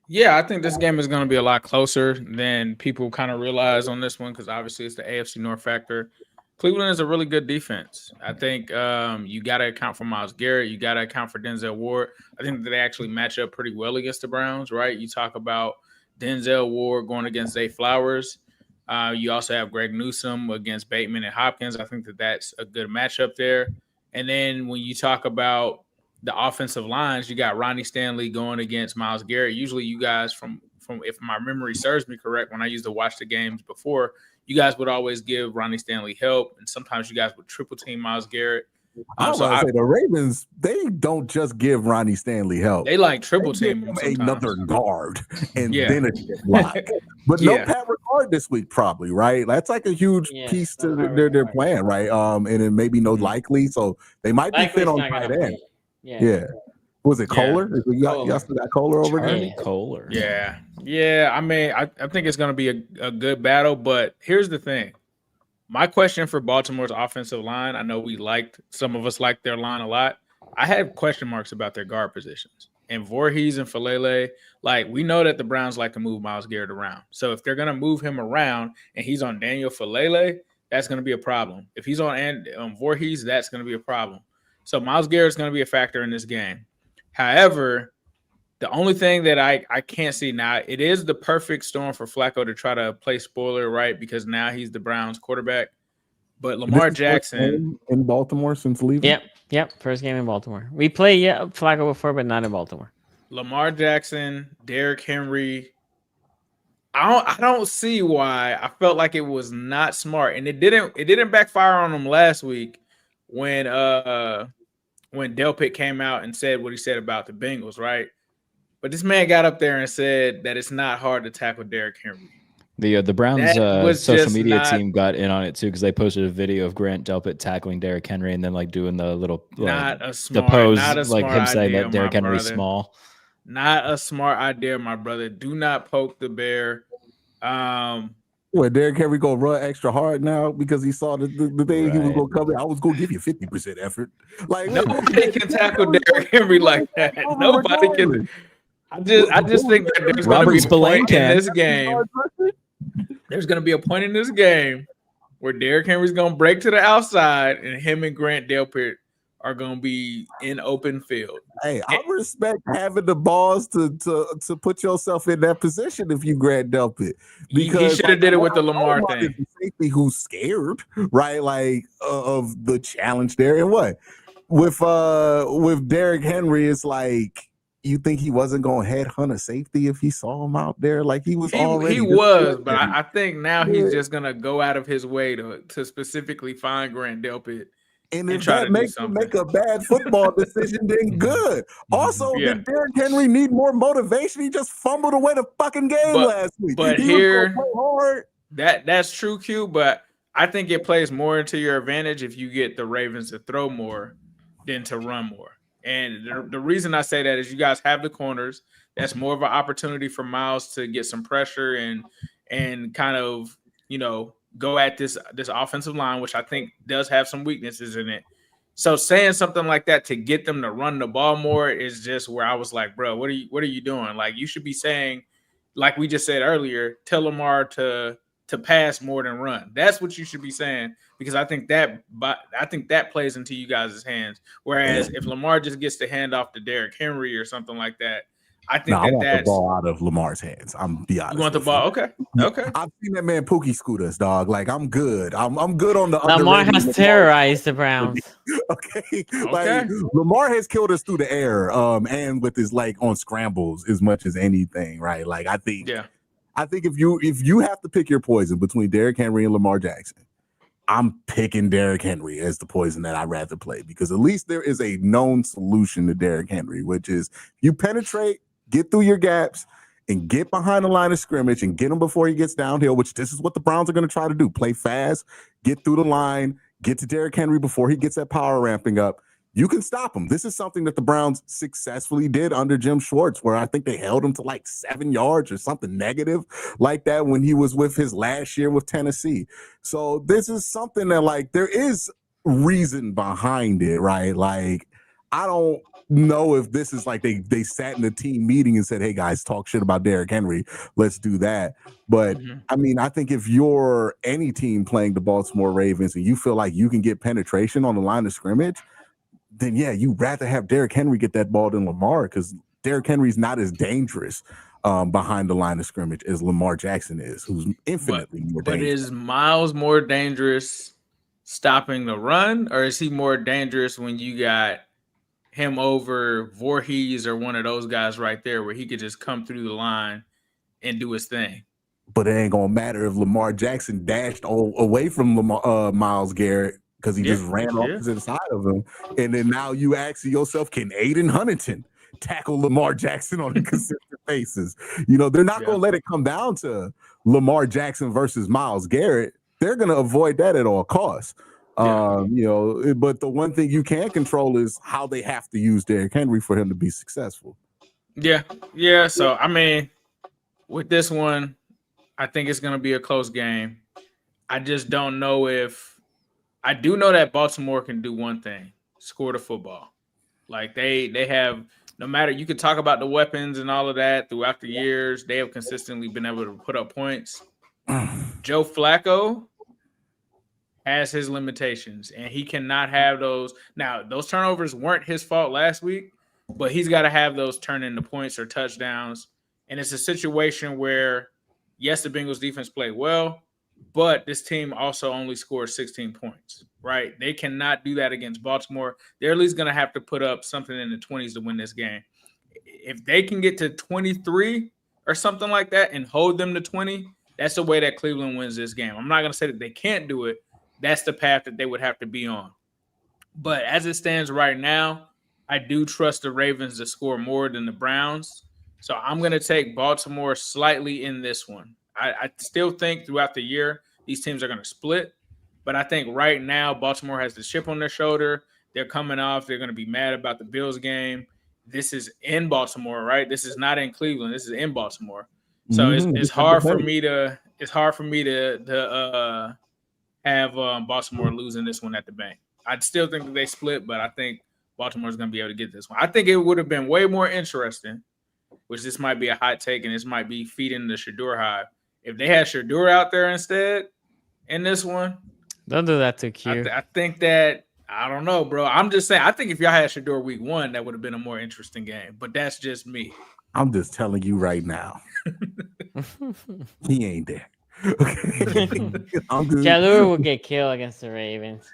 [SPEAKER 4] Yeah, I think this game is going to be a lot closer than people kind of realize on this one because obviously it's the AFC North factor. Cleveland is a really good defense. I think you got to account for Myles Garrett. You got to account for Denzel Ward. I think that they actually match up pretty well against the Browns, right? You talk about Denzel Ward going against Zay Flowers. You also have Greg Newsome against Bateman and Hopkins. I think that that's a good matchup there. And then when you talk about the offensive lines, you got Ronnie Stanley going against Myles Garrett. Usually you guys from if my memory serves me correct, when I used to watch the games before, you guys would always give Ronnie Stanley help, and sometimes you guys would triple team Myles Garrett.
[SPEAKER 3] I was say the Ravens, they don't just give Ronnie Stanley help.
[SPEAKER 4] They like triple team him
[SPEAKER 3] another guard and then a block. But no Pat Ricard this week, probably, right? That's like a huge piece to their plan, right? And it may be no likely, so they might be fit on tight end. Yeah. Was it Kohler? Y'all still got Kohler over there?
[SPEAKER 5] Kohler.
[SPEAKER 4] Yeah. I mean, I think it's going to be a good battle, but here's the thing. My question for Baltimore's offensive line, I know some of us liked their line a lot. I had question marks about their guard positions. And Voorhees and Falele, we know that the Browns like to move Myles Garrett around. So if they're going to move him around and he's on Daniel Falele, that's going to be a problem. If he's on Voorhees, that's going to be a problem. So Myles Garrett's going to be a factor in this game. However, the only thing that I can't see now, it is the perfect storm for Flacco to try to play spoiler, right? Because now he's the Browns quarterback. But Lamar Jackson
[SPEAKER 3] in Baltimore since leaving.
[SPEAKER 2] Yep. First game in Baltimore. We played Flacco before, but not in Baltimore.
[SPEAKER 4] Lamar Jackson, Derrick Henry. I don't see why. I felt like it was not smart, and it didn't backfire on him last week when Delpit came out and said what he said about the Bengals, right? But this man got up there and said that it's not hard to tackle Derrick Henry.
[SPEAKER 5] The Browns social media team got in on it too because they posted a video of Grant Delpit tackling Derrick Henry and then doing the little the pose him saying that Derrick Henry's small.
[SPEAKER 4] Not a smart idea, my brother. Do not poke the bear.
[SPEAKER 3] Derrick Henry gonna run extra hard now because he saw the thing he was gonna come in. I was gonna give you 50% effort.
[SPEAKER 4] Nobody can tackle Derrick Henry like that. Nobody can. I just think that there's going to be a point in this game. There's going to be a point in this game where Derrick Henry's going to break to the outside, and him and Grant Delpit are going to be in open field.
[SPEAKER 3] Hey, I respect having the balls to put yourself in that position if you Grant Delpit.
[SPEAKER 4] Because he should have did it with the Lamar thing.
[SPEAKER 3] Safety who's scared, right? Of the challenge there, and what with Derrick Henry, it's like. You think he wasn't going to headhunt a safety if he saw him out there? He was already.
[SPEAKER 4] He was, but I think now he's just going to go out of his way to specifically find Grant Delpit.
[SPEAKER 3] And if that makes him make a bad football decision, then good. Also, did Derrick Henry need more motivation? He just fumbled away the fucking game last week.
[SPEAKER 4] But that's true, Q. But I think it plays more into your advantage if you get the Ravens to throw more than to run more. And the reason I say that is you guys have the corners. That's more of an opportunity for Myles to get some pressure and kind of, go at this offensive line, which I think does have some weaknesses in it. So saying something like that to get them to run the ball more is just where I was like, bro, what are you doing? You should be saying, like we just said earlier, tell Lamar to pass more than run. That's what you should be saying, because I think that plays into you guys' hands. Whereas if Lamar just gets the hand off to Derrick Henry or something like that, I think
[SPEAKER 3] I want the
[SPEAKER 4] that's
[SPEAKER 3] ball out of Lamar's hands. I'm be honest.
[SPEAKER 4] You want the
[SPEAKER 3] with
[SPEAKER 4] ball?
[SPEAKER 3] you.
[SPEAKER 4] Okay.
[SPEAKER 3] I've seen that man Pookie scoot us, dog. Like I'm good. I'm good on the
[SPEAKER 2] Lamar
[SPEAKER 3] underrated
[SPEAKER 2] has terrorized the Browns.
[SPEAKER 3] Okay. Like Lamar has killed us through the air, and with his like on scrambles as much as anything, right? Like I think if you have to pick your poison between Derrick Henry and Lamar Jackson, I'm picking Derrick Henry as the poison that I'd rather play because at least there is a known solution to Derrick Henry, which is you penetrate, get through your gaps, and get behind the line of scrimmage and get him before he gets downhill, which this is what the Browns are going to try to do. Play fast, get through the line, get to Derrick Henry before he gets that power ramping up. You can stop him. This is something that the Browns successfully did under Jim Schwartz, where I think they held him to like 7 yards or something negative like that when he was with his last year with Tennessee. So this is something that like there is reason behind it, right? Like I don't know if this is like they sat in a team meeting and said, hey guys, talk shit about Derrick Henry. Let's do that. But I mean, I think if you're any team playing the Baltimore Ravens and you feel like you can get penetration on the line of scrimmage, then yeah, you'd rather have Derrick Henry get that ball than Lamar because Derrick Henry's not as dangerous behind the line of scrimmage as Lamar Jackson is, who's infinitely more dangerous.
[SPEAKER 4] But is Miles more dangerous stopping the run, or is he more dangerous when you got him over Voorhees or one of those guys right there where he could just come through the line and do his thing?
[SPEAKER 3] But it ain't gonna matter if Lamar Jackson dashed away from Myles Garrett because he just ran off to the side of him. And then now you ask yourself, can Aiden Huntington tackle Lamar Jackson on a consistent basis? You know, they're not going to let it come down to Lamar Jackson versus Myles Garrett. They're going to avoid that at all costs. You know, but the one thing you can control is how they have to use Derrick Henry for him to be successful.
[SPEAKER 4] Yeah. So, I mean, with this one, I think it's going to be a close game. I just don't know if I do know that Baltimore can do one thing: score the football. Like they have, no matter, you could talk about the weapons and all of that throughout the years, they have consistently been able to put up points. Joe Flacco has his limitations, and he cannot have those. Now, those turnovers weren't his fault last week, but he's got to have those turn into points or touchdowns. And it's a situation where, yes, the Bengals defense played well, but this team also only scored 16 points, right? They cannot do that against Baltimore. They're at least going to have to put up something in the 20s to win this game. If they can get to 23 or something like that and hold them to 20, that's the way that Cleveland wins this game. I'm not going to say that they can't do it. That's the path that they would have to be on. But as it stands right now, I do trust the Ravens to score more than the Browns. So I'm going to take Baltimore slightly in this one. I still think throughout the year these teams are going to split, but I think right now Baltimore has the chip on their shoulder. They're coming off. They're going to be mad about the Bills game. This is in Baltimore, right? This is not in Cleveland. This is in Baltimore. So it's hard for me to have Baltimore losing this one at the bank. I still think that they split, but I think Baltimore's going to be able to get this one. I think it would have been way more interesting, which this might be a hot take and this might be feeding the Shador hive. If they had Shador out there instead in this one,
[SPEAKER 2] don't do that to Q.
[SPEAKER 4] I think that, I don't know, bro. I'm just saying, I think if y'all had Shador week 1, that would have been a more interesting game. But that's just me.
[SPEAKER 3] I'm just telling you right now. He ain't there. Okay.
[SPEAKER 2] Jalur will get killed against the Ravens.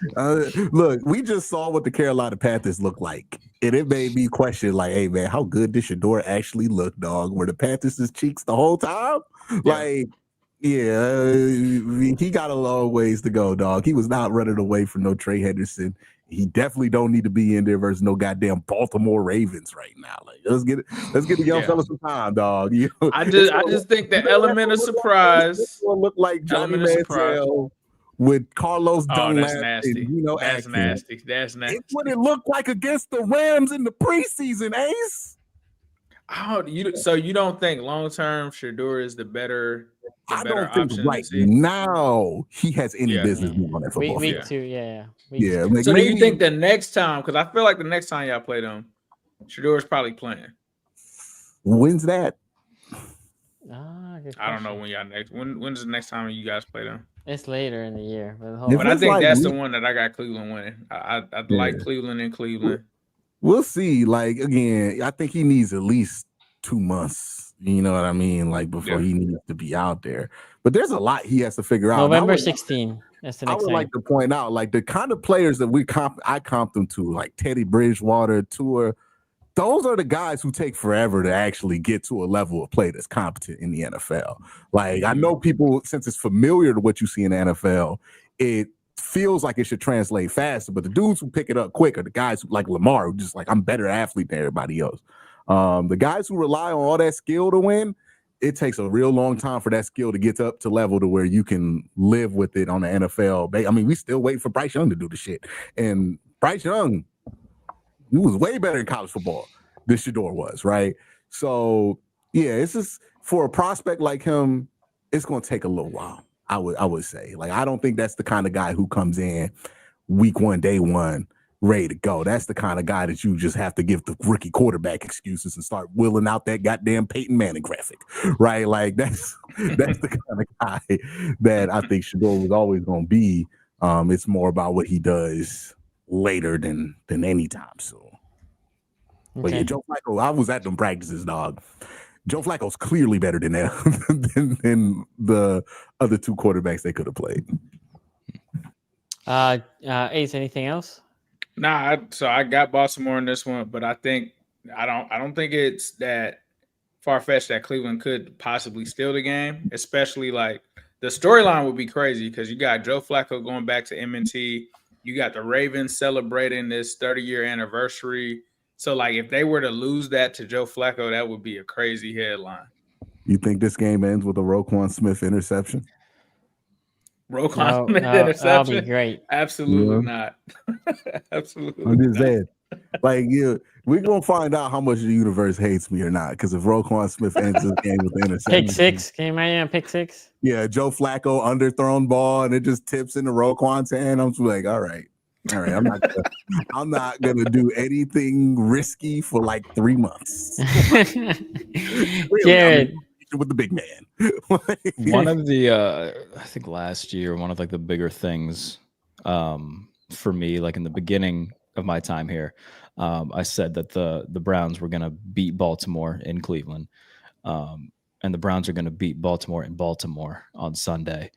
[SPEAKER 3] Look, we just saw what the Carolina Panthers look like. And it made me question, like, hey, man, how good did Shador actually look, dog? Were the Panthers' cheeks the whole time? Like, yeah, he got a long ways to go, dog. He was not running away from no Trey Henderson. He definitely don't need to be in there versus no goddamn Baltimore Ravens right now. Like, let's get the young fella some time, dog. You know,
[SPEAKER 4] I just think the element of surprise
[SPEAKER 3] look like Johnny Manziel with Carlos Dunlap.
[SPEAKER 4] That's nasty.
[SPEAKER 3] And,
[SPEAKER 4] that's nasty. That's nasty.
[SPEAKER 3] It's what it looked like against the Rams in the preseason, Ace.
[SPEAKER 4] So you don't think long term Shador is the better
[SPEAKER 3] think right now he has any business being on that football
[SPEAKER 2] week
[SPEAKER 3] field.
[SPEAKER 2] 2, yeah.
[SPEAKER 3] Like
[SPEAKER 4] so do you think the next time? Because I feel like the next time y'all play them, Shador is probably playing.
[SPEAKER 3] When's that?
[SPEAKER 4] I don't know when y'all next. When's the next time you guys play them?
[SPEAKER 2] It's later in the year,
[SPEAKER 4] but I think that's the one that I got Cleveland winning. I'd like Cleveland in Cleveland.
[SPEAKER 3] We'll see. Like again, I think he needs at least 2 months. You know what I mean? Like before he needs to be out there. But there's a lot he has to figure out.
[SPEAKER 2] November 16. That's the next
[SPEAKER 3] I would like to point out, like the kind of players that I comp them to, like Teddy Bridgewater, Tua. Those are the guys who take forever to actually get to a level of play that's competent in the NFL. Like I know people, since it's familiar to what you see in the NFL, it feels like it should translate faster. But the dudes who pick it up quick are the guys who, like Lamar, who just like, I'm a better athlete than everybody else. The guys who rely on all that skill to win, it takes a real long time for that skill to get up to level to where you can live with it on the NFL. I mean, we still wait for Bryce Young to do the shit. And Bryce Young, he was way better in college football than Shador was, right? So, yeah, it's just for a prospect like him, it's going to take a little while, I would say. Like, I don't think that's the kind of guy who comes in week one, day one, ready to go. That's the kind of guy that you just have to give the rookie quarterback excuses and start wheeling out that goddamn Peyton Manning graphic, right? Like, that's the kind of guy that I think Shador was always going to be. It's more about what he does later than any time soon. But yeah, Joe Flacco, I was at them practices, dog. Joe Flacco's clearly better than the other two quarterbacks they could have played.
[SPEAKER 2] Ace, anything else?
[SPEAKER 4] Nah, so I got Baltimore in this one, but I don't think it's that far-fetched that Cleveland could possibly steal the game, especially like the storyline would be crazy because you got Joe Flacco going back to M&T. You got the Ravens celebrating this 30-year anniversary. So, like, if they were to lose that to Joe Flacco, that would be a crazy headline.
[SPEAKER 3] You think this game ends with a Roquan Smith interception?
[SPEAKER 4] Roquan Smith interception?
[SPEAKER 2] That'll be great.
[SPEAKER 4] Absolutely not. Absolutely
[SPEAKER 3] I'm just saying. Like, we're going to find out how much the universe hates me or not. Because if Roquan Smith ends this game with the interception.
[SPEAKER 2] Pick six. Can you imagine a pick six?
[SPEAKER 3] Yeah, Joe Flacco underthrown ball, and it just tips into Roquan's hand. I'm just like, all right. I'm not gonna do anything risky for like 3 months. Really,
[SPEAKER 2] Jared,
[SPEAKER 3] with the big man.
[SPEAKER 5] One of the I think last year, one of like the bigger things for me, like in the beginning of my time here, I said that the Browns were gonna beat Baltimore in Cleveland, and the Browns are gonna beat Baltimore in Baltimore on Sunday.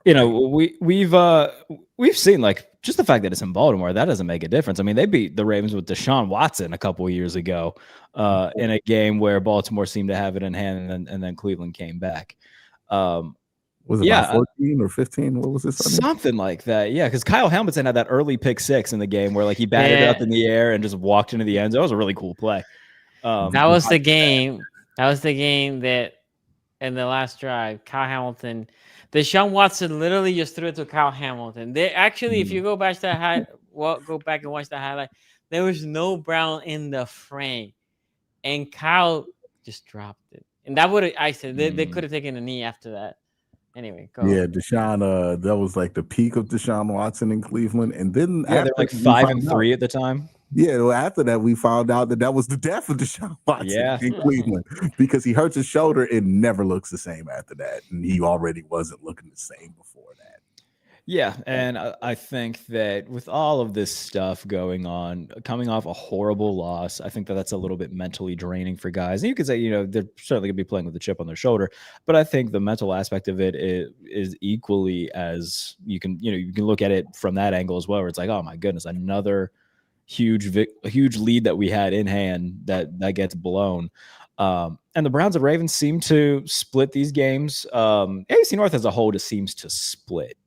[SPEAKER 5] You know, we've seen like just the fact that it's in Baltimore, that doesn't make a difference. I mean, they beat the Ravens with Deshaun Watson a couple of years ago in a game where Baltimore seemed to have it in hand, and then Cleveland came back.
[SPEAKER 3] Was it about 14 or 15? What was this?
[SPEAKER 5] Something like that. Yeah, because Kyle Hamilton had that early pick six in the game where like he batted it up in the air and just walked into the end zone. That was a really cool play.
[SPEAKER 2] That was the game. That was the game that in the last drive, Kyle Hamilton. Deshaun Watson literally just threw it to Kyle Hamilton. They actually, if you go back to that go back and watch the highlight, there was no Brown in the frame, and Kyle just dropped it. And that would I said they could have taken a knee after that. Anyway, go.
[SPEAKER 3] Yeah, Deshaun. That was like the peak of Deshaun Watson in Cleveland, and then
[SPEAKER 5] they were like 5-3 at the time.
[SPEAKER 3] Yeah, well, after that, we found out that was the death of Deshaun Watson in Cleveland because he hurts his shoulder. It never looks the same after that, and he already wasn't looking the same before that.
[SPEAKER 5] Yeah, and I think that with all of this stuff going on, coming off a horrible loss, I think that that's a little bit mentally draining for guys. And you could say, they're certainly going to be playing with a chip on their shoulder, but I think the mental aspect of it is equally as you can look at it from that angle as well, where it's like, oh my goodness, another huge lead that we had in hand that gets blown. And the Browns and Ravens seem to split these games. AFC North as a whole just seems to split.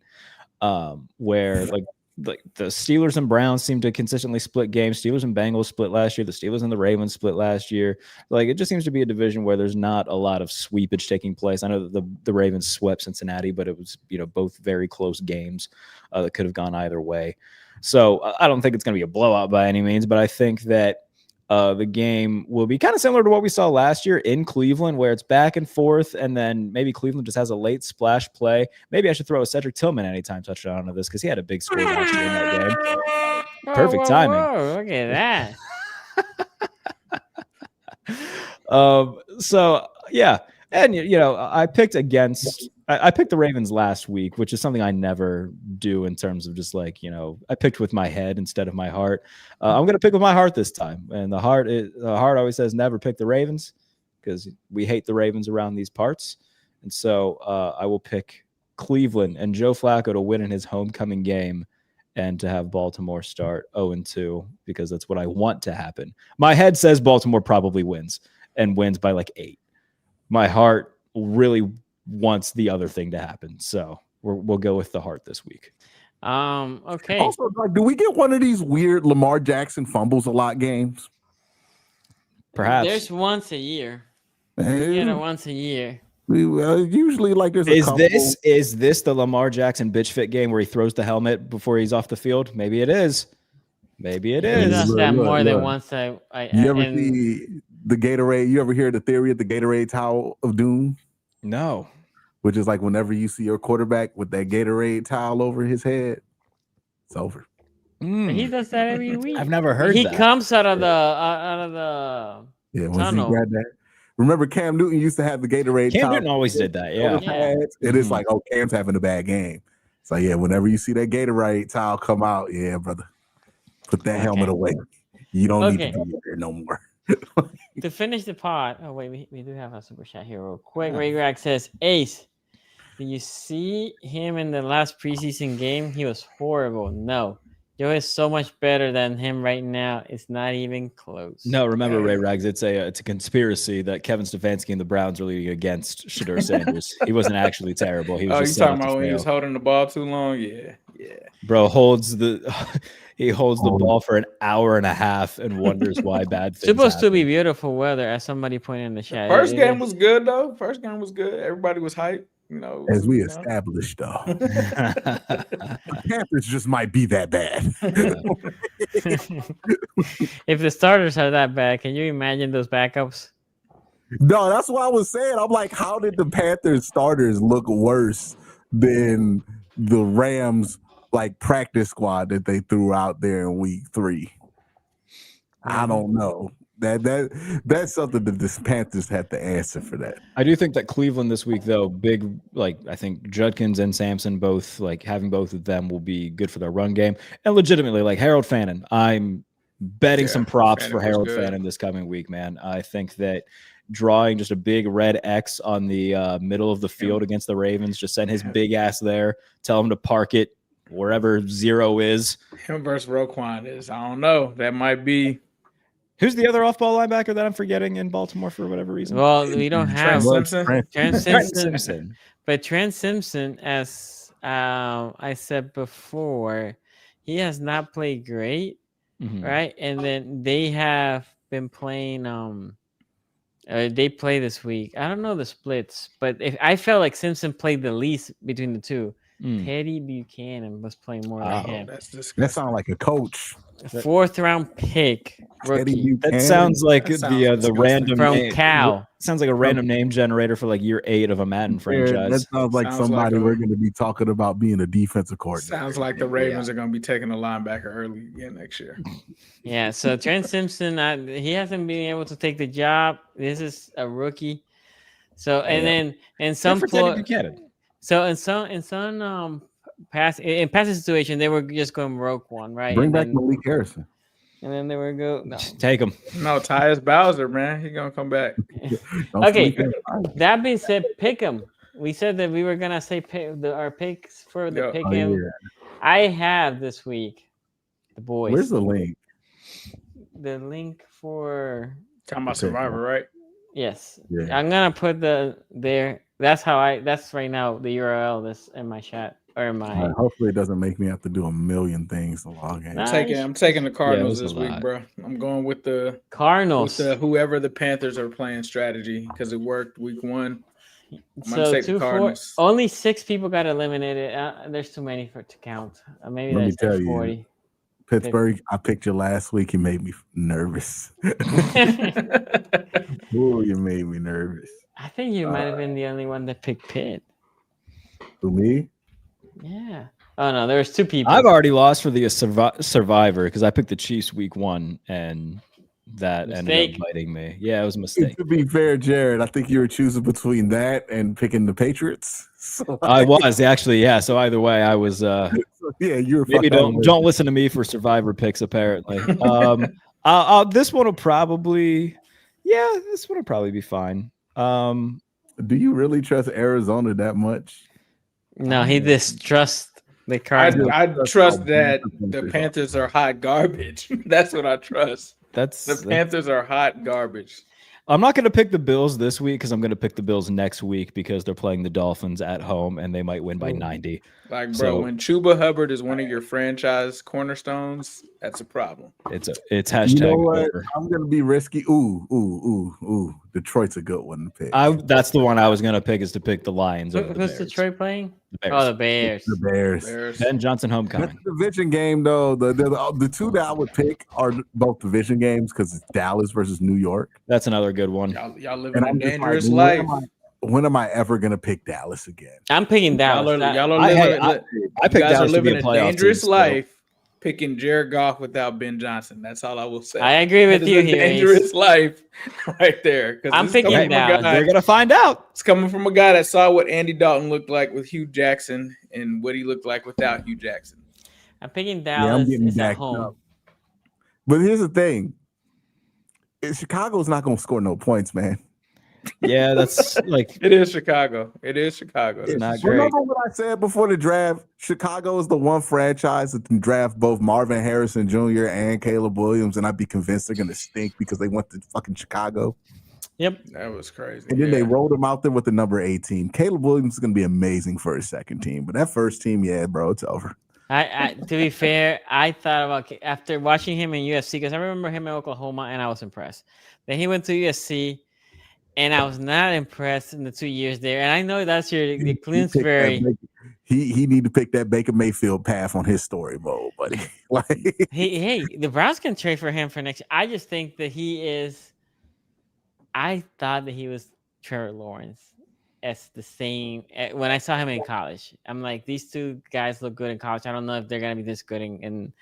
[SPEAKER 5] Where like the Steelers and Browns seem to consistently split games. Steelers and Bengals split last year. The Steelers and the Ravens split last year. Like it just seems to be a division where there's not a lot of sweepage taking place. I know that the Ravens swept Cincinnati, but it was both very close games that could have gone either way. So I don't think it's going to be a blowout by any means, but I think that the game will be kind of similar to what we saw last year in Cleveland, where it's back and forth, and then maybe Cleveland just has a late splash play. Maybe I should throw a Cedric Tillman anytime touchdown into this because he had a big score last year in that game. Perfect timing.
[SPEAKER 2] Whoa, look at that.
[SPEAKER 5] So yeah, And I picked the Ravens last week, which is something I never do in terms of just like, I picked with my head instead of my heart. I'm going to pick with my heart this time. And the heart always says never pick the Ravens because we hate the Ravens around these parts. And so I will pick Cleveland and Joe Flacco to win in his homecoming game and to have Baltimore start 0-2 because that's what I want to happen. My head says Baltimore probably wins and wins by like 8. My heart really wants the other thing to happen. So we'll go with the heart this week.
[SPEAKER 2] Okay.
[SPEAKER 3] Also, do we get one of these weird Lamar Jackson fumbles a lot games?
[SPEAKER 5] Perhaps.
[SPEAKER 2] There's once a year. Once a year.
[SPEAKER 3] Usually like there's a couple.
[SPEAKER 5] Is this the Lamar Jackson bitch fit game where he throws the helmet before he's off the field? Maybe it is.
[SPEAKER 2] He does that more than once. You
[SPEAKER 3] ever see the Gatorade? You ever hear the theory of the Gatorade towel of doom?
[SPEAKER 5] No.
[SPEAKER 3] Which is like whenever you see your quarterback with that Gatorade towel over his head, it's over.
[SPEAKER 2] He does that every week.
[SPEAKER 5] I've never heard that.
[SPEAKER 2] He comes out of the
[SPEAKER 3] once he grabbed that. Remember Cam Newton used to have the Gatorade
[SPEAKER 5] Cam
[SPEAKER 3] towel.
[SPEAKER 5] Newton always did that, yeah.
[SPEAKER 3] And it's like, Cam's having a bad game. So yeah, whenever you see that Gatorade towel come out, yeah, brother, put that helmet away. You don't need to be there no more.
[SPEAKER 2] To finish the pod, we do have a super chat here real quick. Ray Rag says, Ace, did you see him in the last preseason game? He was horrible. No. Joe is so much better than him right now. It's not even close.
[SPEAKER 5] No, remember, Ray Rags, it's a conspiracy that Kevin Stefanski and the Browns are leading against Shedeur Sanders. He wasn't actually terrible. He was
[SPEAKER 4] you talking about when he was holding the ball too long? Yeah.
[SPEAKER 5] Bro holds the ball for an hour and a half and wonders why bad things
[SPEAKER 2] supposed
[SPEAKER 5] happen.
[SPEAKER 2] to be beautiful weather, as somebody pointed in the chat.
[SPEAKER 4] First game was good though. Everybody was hyped.
[SPEAKER 3] As we established, though, the Panthers just might be that bad.
[SPEAKER 2] If the starters are that bad, can you imagine those backups?
[SPEAKER 3] No, that's what I was saying. I'm like, how did the Panthers starters look worse than the Rams like practice squad that they threw out there in week 3? I don't know. That's something that the Panthers have to answer for that.
[SPEAKER 5] I do think that Cleveland this week, though, I think Judkins and Sampson both, having both of them will be good for their run game. And legitimately, Harold Fannin, I'm betting some props for Harold Fannin this coming week, man. I think that drawing just a big red X on the middle of the field against the Ravens, just send his big ass there, tell him to park it wherever 0 is.
[SPEAKER 4] Him versus Roquan is, I don't know. That might be.
[SPEAKER 5] Who's the other off-ball linebacker that I'm forgetting in Baltimore for whatever reason?
[SPEAKER 2] Well, we don't have
[SPEAKER 4] Trent
[SPEAKER 2] Simpson. But Trent Simpson, as I said before, he has not played great, right? And then they have been playing. They play this week. I don't know the splits, but I felt like Simpson played the least between the two. Teddy Buchanan was playing more than him.
[SPEAKER 3] That sounds like a coach.
[SPEAKER 2] 4th round pick. Rookie.
[SPEAKER 5] That sounds like the random
[SPEAKER 2] from
[SPEAKER 5] name.
[SPEAKER 2] Cal.
[SPEAKER 5] Sounds like a random name generator for year 8 of a Madden franchise.
[SPEAKER 3] That sounds like somebody we're going to be talking about being a defensive coordinator.
[SPEAKER 4] Sounds like the Ravens are going to be taking a linebacker early again next year.
[SPEAKER 2] Yeah, so Trent Simpson, he hasn't been able to take the job. This is a rookie. So in some passing situation, they were just going Roquan, right?
[SPEAKER 3] Bring back Malik Harrison.
[SPEAKER 2] And then they were
[SPEAKER 5] take him.
[SPEAKER 4] No, Tyus Bowser, man, he's gonna come back.
[SPEAKER 2] Okay. That being said, pick him. We said that we were gonna say our picks for the pick him. Yeah. I have this week the boys.
[SPEAKER 3] Where's the link?
[SPEAKER 2] The link for
[SPEAKER 4] talking about Survivor, right?
[SPEAKER 2] Yes. Yeah. I'm gonna put there. That's right now the URL that's in my chat or my.
[SPEAKER 3] Hopefully, it doesn't make me have to do a million things to log in.
[SPEAKER 4] I'm taking the Cardinals this week, bro. I'm going with the
[SPEAKER 2] Cardinals.
[SPEAKER 4] With whoever the Panthers are playing strategy because it worked week 1.
[SPEAKER 2] So 2-4. Only 6 people got eliminated. There's too many to count. Maybe
[SPEAKER 3] Let
[SPEAKER 2] that's
[SPEAKER 3] me tell
[SPEAKER 2] 40.
[SPEAKER 3] You, Pittsburgh. I picked you last week. You made me nervous. Oh, you made me nervous.
[SPEAKER 2] I think you might have been the only one that picked Pitt.
[SPEAKER 3] For me?
[SPEAKER 2] Yeah. Oh no, there's 2 people.
[SPEAKER 5] I've already lost for the Survivor because I picked the Chiefs week 1 and that ended up biting me. Yeah, it was a mistake.
[SPEAKER 3] To be fair, Jared, I think you were choosing between that and picking the Patriots. So,
[SPEAKER 5] I was actually, yeah. So either way, I was.
[SPEAKER 3] yeah, you were.
[SPEAKER 5] Maybe don't listen to me for Survivor picks. Apparently, this one will probably, this one will probably be fine.
[SPEAKER 3] Do you really trust Arizona that much?
[SPEAKER 2] No, he distrusts the Cardinals.
[SPEAKER 4] I trust that the Panthers are hot garbage. That's what I trust. The Panthers are hot garbage.
[SPEAKER 5] I'm not going to pick the Bills this week because I'm going to pick the Bills next week because they're playing the Dolphins at home and they might win by 90.
[SPEAKER 4] Like, bro, when Chuba Hubbard is one of your franchise cornerstones, that's a problem.
[SPEAKER 5] It's hashtag.
[SPEAKER 3] You know what? I'm going to be risky. Ooh. Detroit's a good one to pick.
[SPEAKER 5] That's the one I was going to pick, is to pick the Lions.
[SPEAKER 2] Who's Detroit playing?
[SPEAKER 5] The Bears.
[SPEAKER 2] Oh, the Bears.
[SPEAKER 3] The Bears.
[SPEAKER 5] Ben Johnson homecoming.
[SPEAKER 3] That's a division game, though. The two that I would pick are both division games because it's Dallas versus New York.
[SPEAKER 5] That's another good one.
[SPEAKER 4] Y'all living a dangerous life.
[SPEAKER 3] When am I ever going to pick Dallas again?
[SPEAKER 2] I'm picking Dallas.
[SPEAKER 4] Y'all are living,
[SPEAKER 5] I picked Dallas to be a
[SPEAKER 4] dangerous life. Picking Jared Goff without Ben Johnson. That's all I will say.
[SPEAKER 2] I agree with you here.
[SPEAKER 4] Dangerous life right there.
[SPEAKER 2] I'm picking Dallas.
[SPEAKER 5] They're going to find out.
[SPEAKER 4] It's coming from a guy that saw what Andy Dalton looked like with Hugh Jackson and what he looked like without Hugh Jackson.
[SPEAKER 2] I'm picking Dallas.
[SPEAKER 3] Yeah, I'm getting
[SPEAKER 2] at home.
[SPEAKER 3] up. But here's the thing. Chicago's not going to score no points, man.
[SPEAKER 5] Yeah, that's like
[SPEAKER 4] it is Chicago. It's
[SPEAKER 5] not great.
[SPEAKER 3] Remember what I said before the draft? Chicago is the one franchise that can draft both Marvin Harrison Jr. and Caleb Williams, and I'd be convinced they're going to stink because they went to fucking Chicago.
[SPEAKER 2] Yep,
[SPEAKER 4] that was crazy.
[SPEAKER 3] And then they rolled him out there with the number 18. Caleb Williams is going to be amazing for his second team, but that first team, yeah, bro, it's over.
[SPEAKER 2] To be fair, I thought about after watching him in USC because I remember him in Oklahoma and I was impressed. Then he went to USC. And I was not impressed in the 2 years there. And I know that's your Clinsbury.
[SPEAKER 3] He need to pick that Baker Mayfield path on his story mode, buddy.
[SPEAKER 2] The Browns can trade for him for next year. I just think that he is. I thought that he was Trevor Lawrence as the same when I saw him in college. I'm like, these two guys look good in college. I don't know if they're gonna be this good in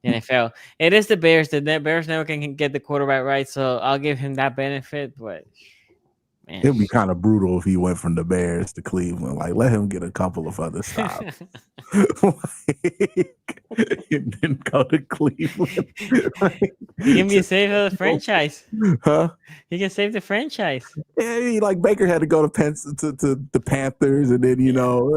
[SPEAKER 2] the NFL. It is the Bears. The Bears never can get the quarterback right, so I'll give him that benefit, but. Man.
[SPEAKER 3] It'd be kind of brutal if he went from the Bears to Cleveland. Like, let him get a couple of other stops. And then go to Cleveland.
[SPEAKER 2] He can be a save of the franchise.
[SPEAKER 3] Huh?
[SPEAKER 2] He can save the franchise.
[SPEAKER 3] Yeah, like Baker had to go to the Panthers and then,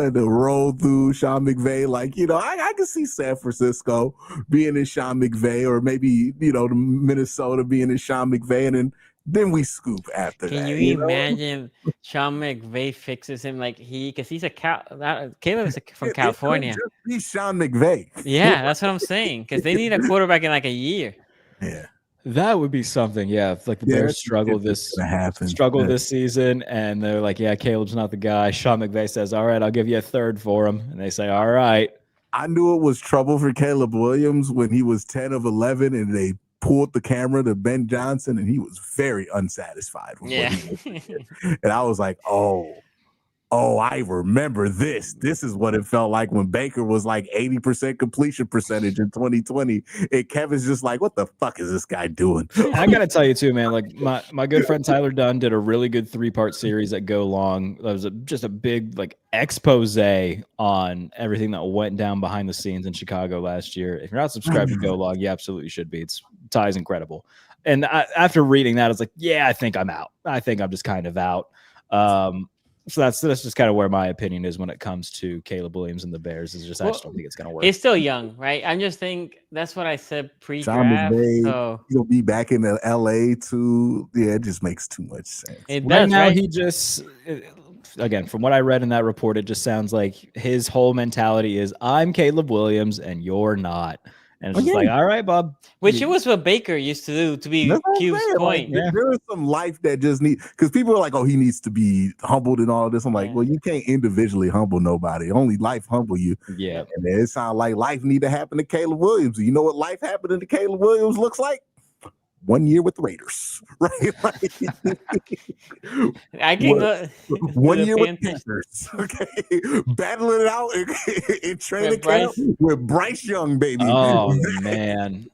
[SPEAKER 3] had to roll through Sean McVay. Like, I can see San Francisco being in Sean McVay or maybe, the Minnesota being in Sean McVay and then we scoop after that.
[SPEAKER 2] Can you imagine Sean McVay fixes him because he's Caleb is from California.
[SPEAKER 3] He's Sean McVay.
[SPEAKER 2] Yeah, that's what I'm saying. Because they need a quarterback in a year.
[SPEAKER 3] Yeah.
[SPEAKER 5] That would be something. Yeah. If the Bears struggle this season and they're like, yeah, Caleb's not the guy. Sean McVay says, all right, I'll give you a third for him. And they say, all right.
[SPEAKER 3] I knew it was trouble for Caleb Williams when he was 10 of 11 and they pulled the camera to Ben Johnson and he was very unsatisfied with what he was doing. And I was like, oh, I remember this. This is what it felt like when Baker was like 80% completion percentage in 2020. And Kevin's just like, what the fuck is this guy doing?
[SPEAKER 5] I gotta tell you too, man, like my good friend Tyler Dunn did a really good 3-part series at Go Long. That was just a big expose on everything that went down behind the scenes in Chicago last year. If you're not subscribed to Go Long, you absolutely should be. Ty's incredible. And after reading that, I was like, yeah, I think I'm out. I think I'm just kind of out. So that's just kind of where my opinion is when it comes to Caleb Williams and the Bears. I just don't think it's going to work.
[SPEAKER 2] He's still young, right? I just think that's what I said pre-draft. So
[SPEAKER 3] he'll be back in the LA too. Yeah, it just makes too much sense.
[SPEAKER 5] He just again, from what I read in that report, it just sounds like his whole mentality is I'm Caleb Williams and you're not. And it's just like, all right, Bob.
[SPEAKER 2] Which it was what Baker used to do, to be Q's point.
[SPEAKER 3] There is some life that just needs, because people are like, oh, he needs to be humbled and all this. I'm like, well, you can't individually humble nobody. Only life humble you.
[SPEAKER 5] Yeah.
[SPEAKER 3] And it sounds like life need to happen to Caleb Williams. You know what life happening to Caleb Williams looks like? 1 year with the Raiders, right?
[SPEAKER 2] I can go
[SPEAKER 3] 1
[SPEAKER 2] the
[SPEAKER 3] year with
[SPEAKER 2] Panthers.
[SPEAKER 3] Panthers, okay, battling it out in training camp
[SPEAKER 2] Bryce.
[SPEAKER 3] with Bryce Young, baby.
[SPEAKER 5] Oh man,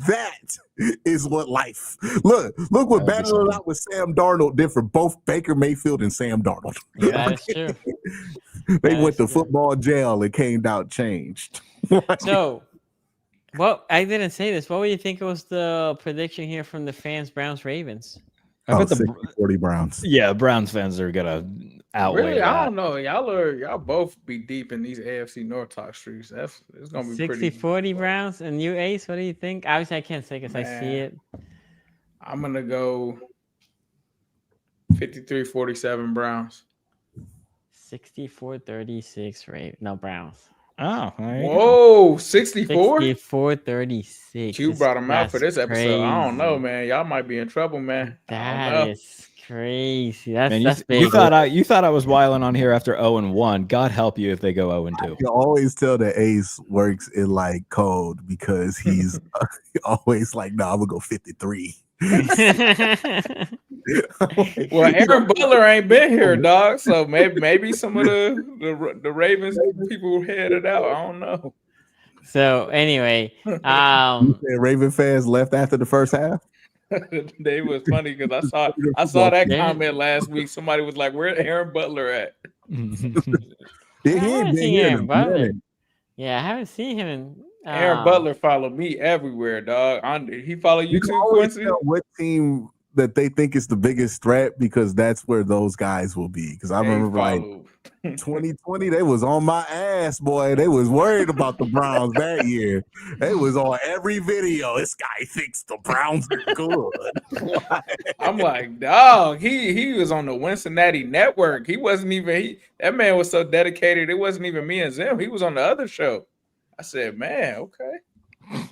[SPEAKER 3] That is what life. Look what
[SPEAKER 5] That would be
[SPEAKER 3] battling it
[SPEAKER 5] something.
[SPEAKER 3] out with Sam Darnold did for both Baker Mayfield and Sam Darnold.
[SPEAKER 2] That is true.
[SPEAKER 3] They
[SPEAKER 2] That
[SPEAKER 3] went
[SPEAKER 2] is
[SPEAKER 3] to
[SPEAKER 2] true.
[SPEAKER 3] football jail and came out changed.
[SPEAKER 2] So, well, I didn't say this. What would you think was the prediction here from the fans, Browns, Ravens?
[SPEAKER 5] I bet the
[SPEAKER 3] 60-40 Browns.
[SPEAKER 5] yeah Browns fans are gonna outweigh
[SPEAKER 4] Really, I
[SPEAKER 5] that.
[SPEAKER 4] don't know. Y'all both be deep in these AFC North talk streets. It's gonna be pretty.
[SPEAKER 2] 60-40 Browns and you, Ace. What do you think? Obviously, I can't say because I see
[SPEAKER 4] Man.
[SPEAKER 2] it.
[SPEAKER 4] I'm gonna go 53-47 Browns.
[SPEAKER 2] 64-36 Ravens. No, Browns.
[SPEAKER 5] Oh, there you go.
[SPEAKER 4] Whoa, 64?
[SPEAKER 2] 64-36.
[SPEAKER 4] You brought them out for this
[SPEAKER 2] That's
[SPEAKER 4] episode. I don't know,
[SPEAKER 2] crazy.
[SPEAKER 4] man. Y'all might be in trouble, man. I don't
[SPEAKER 2] That
[SPEAKER 4] know.
[SPEAKER 2] is crazy. That's
[SPEAKER 5] Man,
[SPEAKER 2] that's
[SPEAKER 5] you
[SPEAKER 2] big.
[SPEAKER 5] thought I was wiling on here after 0-1. God help you if they go 0-2.
[SPEAKER 3] You always tell that Ace works in like code because he's always like, no, I'm gonna go 53.
[SPEAKER 4] Well, Aaron Butler ain't been here, dog. So maybe some of the Ravens people headed out. I don't know.
[SPEAKER 2] So anyway,
[SPEAKER 3] You said Raven fans left after the first half.
[SPEAKER 4] They was funny because I saw that
[SPEAKER 2] Yeah.
[SPEAKER 4] comment last week. Somebody was like, "Where's Aaron Butler at?"
[SPEAKER 3] Yeah,
[SPEAKER 2] I
[SPEAKER 3] he ain't
[SPEAKER 2] haven't
[SPEAKER 3] been
[SPEAKER 2] seen
[SPEAKER 3] here in
[SPEAKER 2] Aaron
[SPEAKER 3] a
[SPEAKER 2] Butler.
[SPEAKER 3] minute.
[SPEAKER 2] Yeah, I haven't seen him in
[SPEAKER 4] Aaron Butler followed me everywhere, dog. He follow you
[SPEAKER 3] You can
[SPEAKER 4] too,
[SPEAKER 3] always
[SPEAKER 4] Quincy?
[SPEAKER 3] tell what team that they think is the biggest threat because that's where those guys will be. Because I
[SPEAKER 4] He
[SPEAKER 3] remember like
[SPEAKER 4] followed.
[SPEAKER 3] 2020, they was on my ass, boy. They was worried about the Browns that year. They was on every video. This guy thinks the Browns are good.
[SPEAKER 4] I'm like, dog, he was on the Cincinnati network. He wasn't even that man was so dedicated. It wasn't even me and Zim. He was on the other show. I said, man, okay.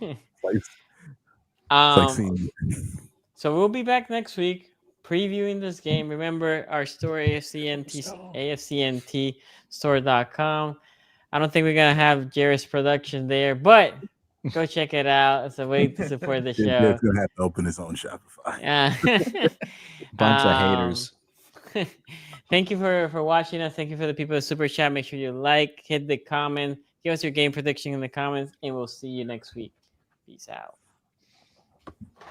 [SPEAKER 3] It's like seeing
[SPEAKER 2] So we'll be back next week previewing this game. Remember our store, AFCNT store.com. I don't think we're going to have Jairus production there, but go check it out. It's a way to support the show.
[SPEAKER 3] Jeff's gonna have to open his own Shopify.
[SPEAKER 5] Bunch of haters.
[SPEAKER 2] Thank you for watching us. Thank you for the people in Super Chat. Make sure you like, hit the comment, give us your game prediction in the comments, and we'll see you next week. Peace out.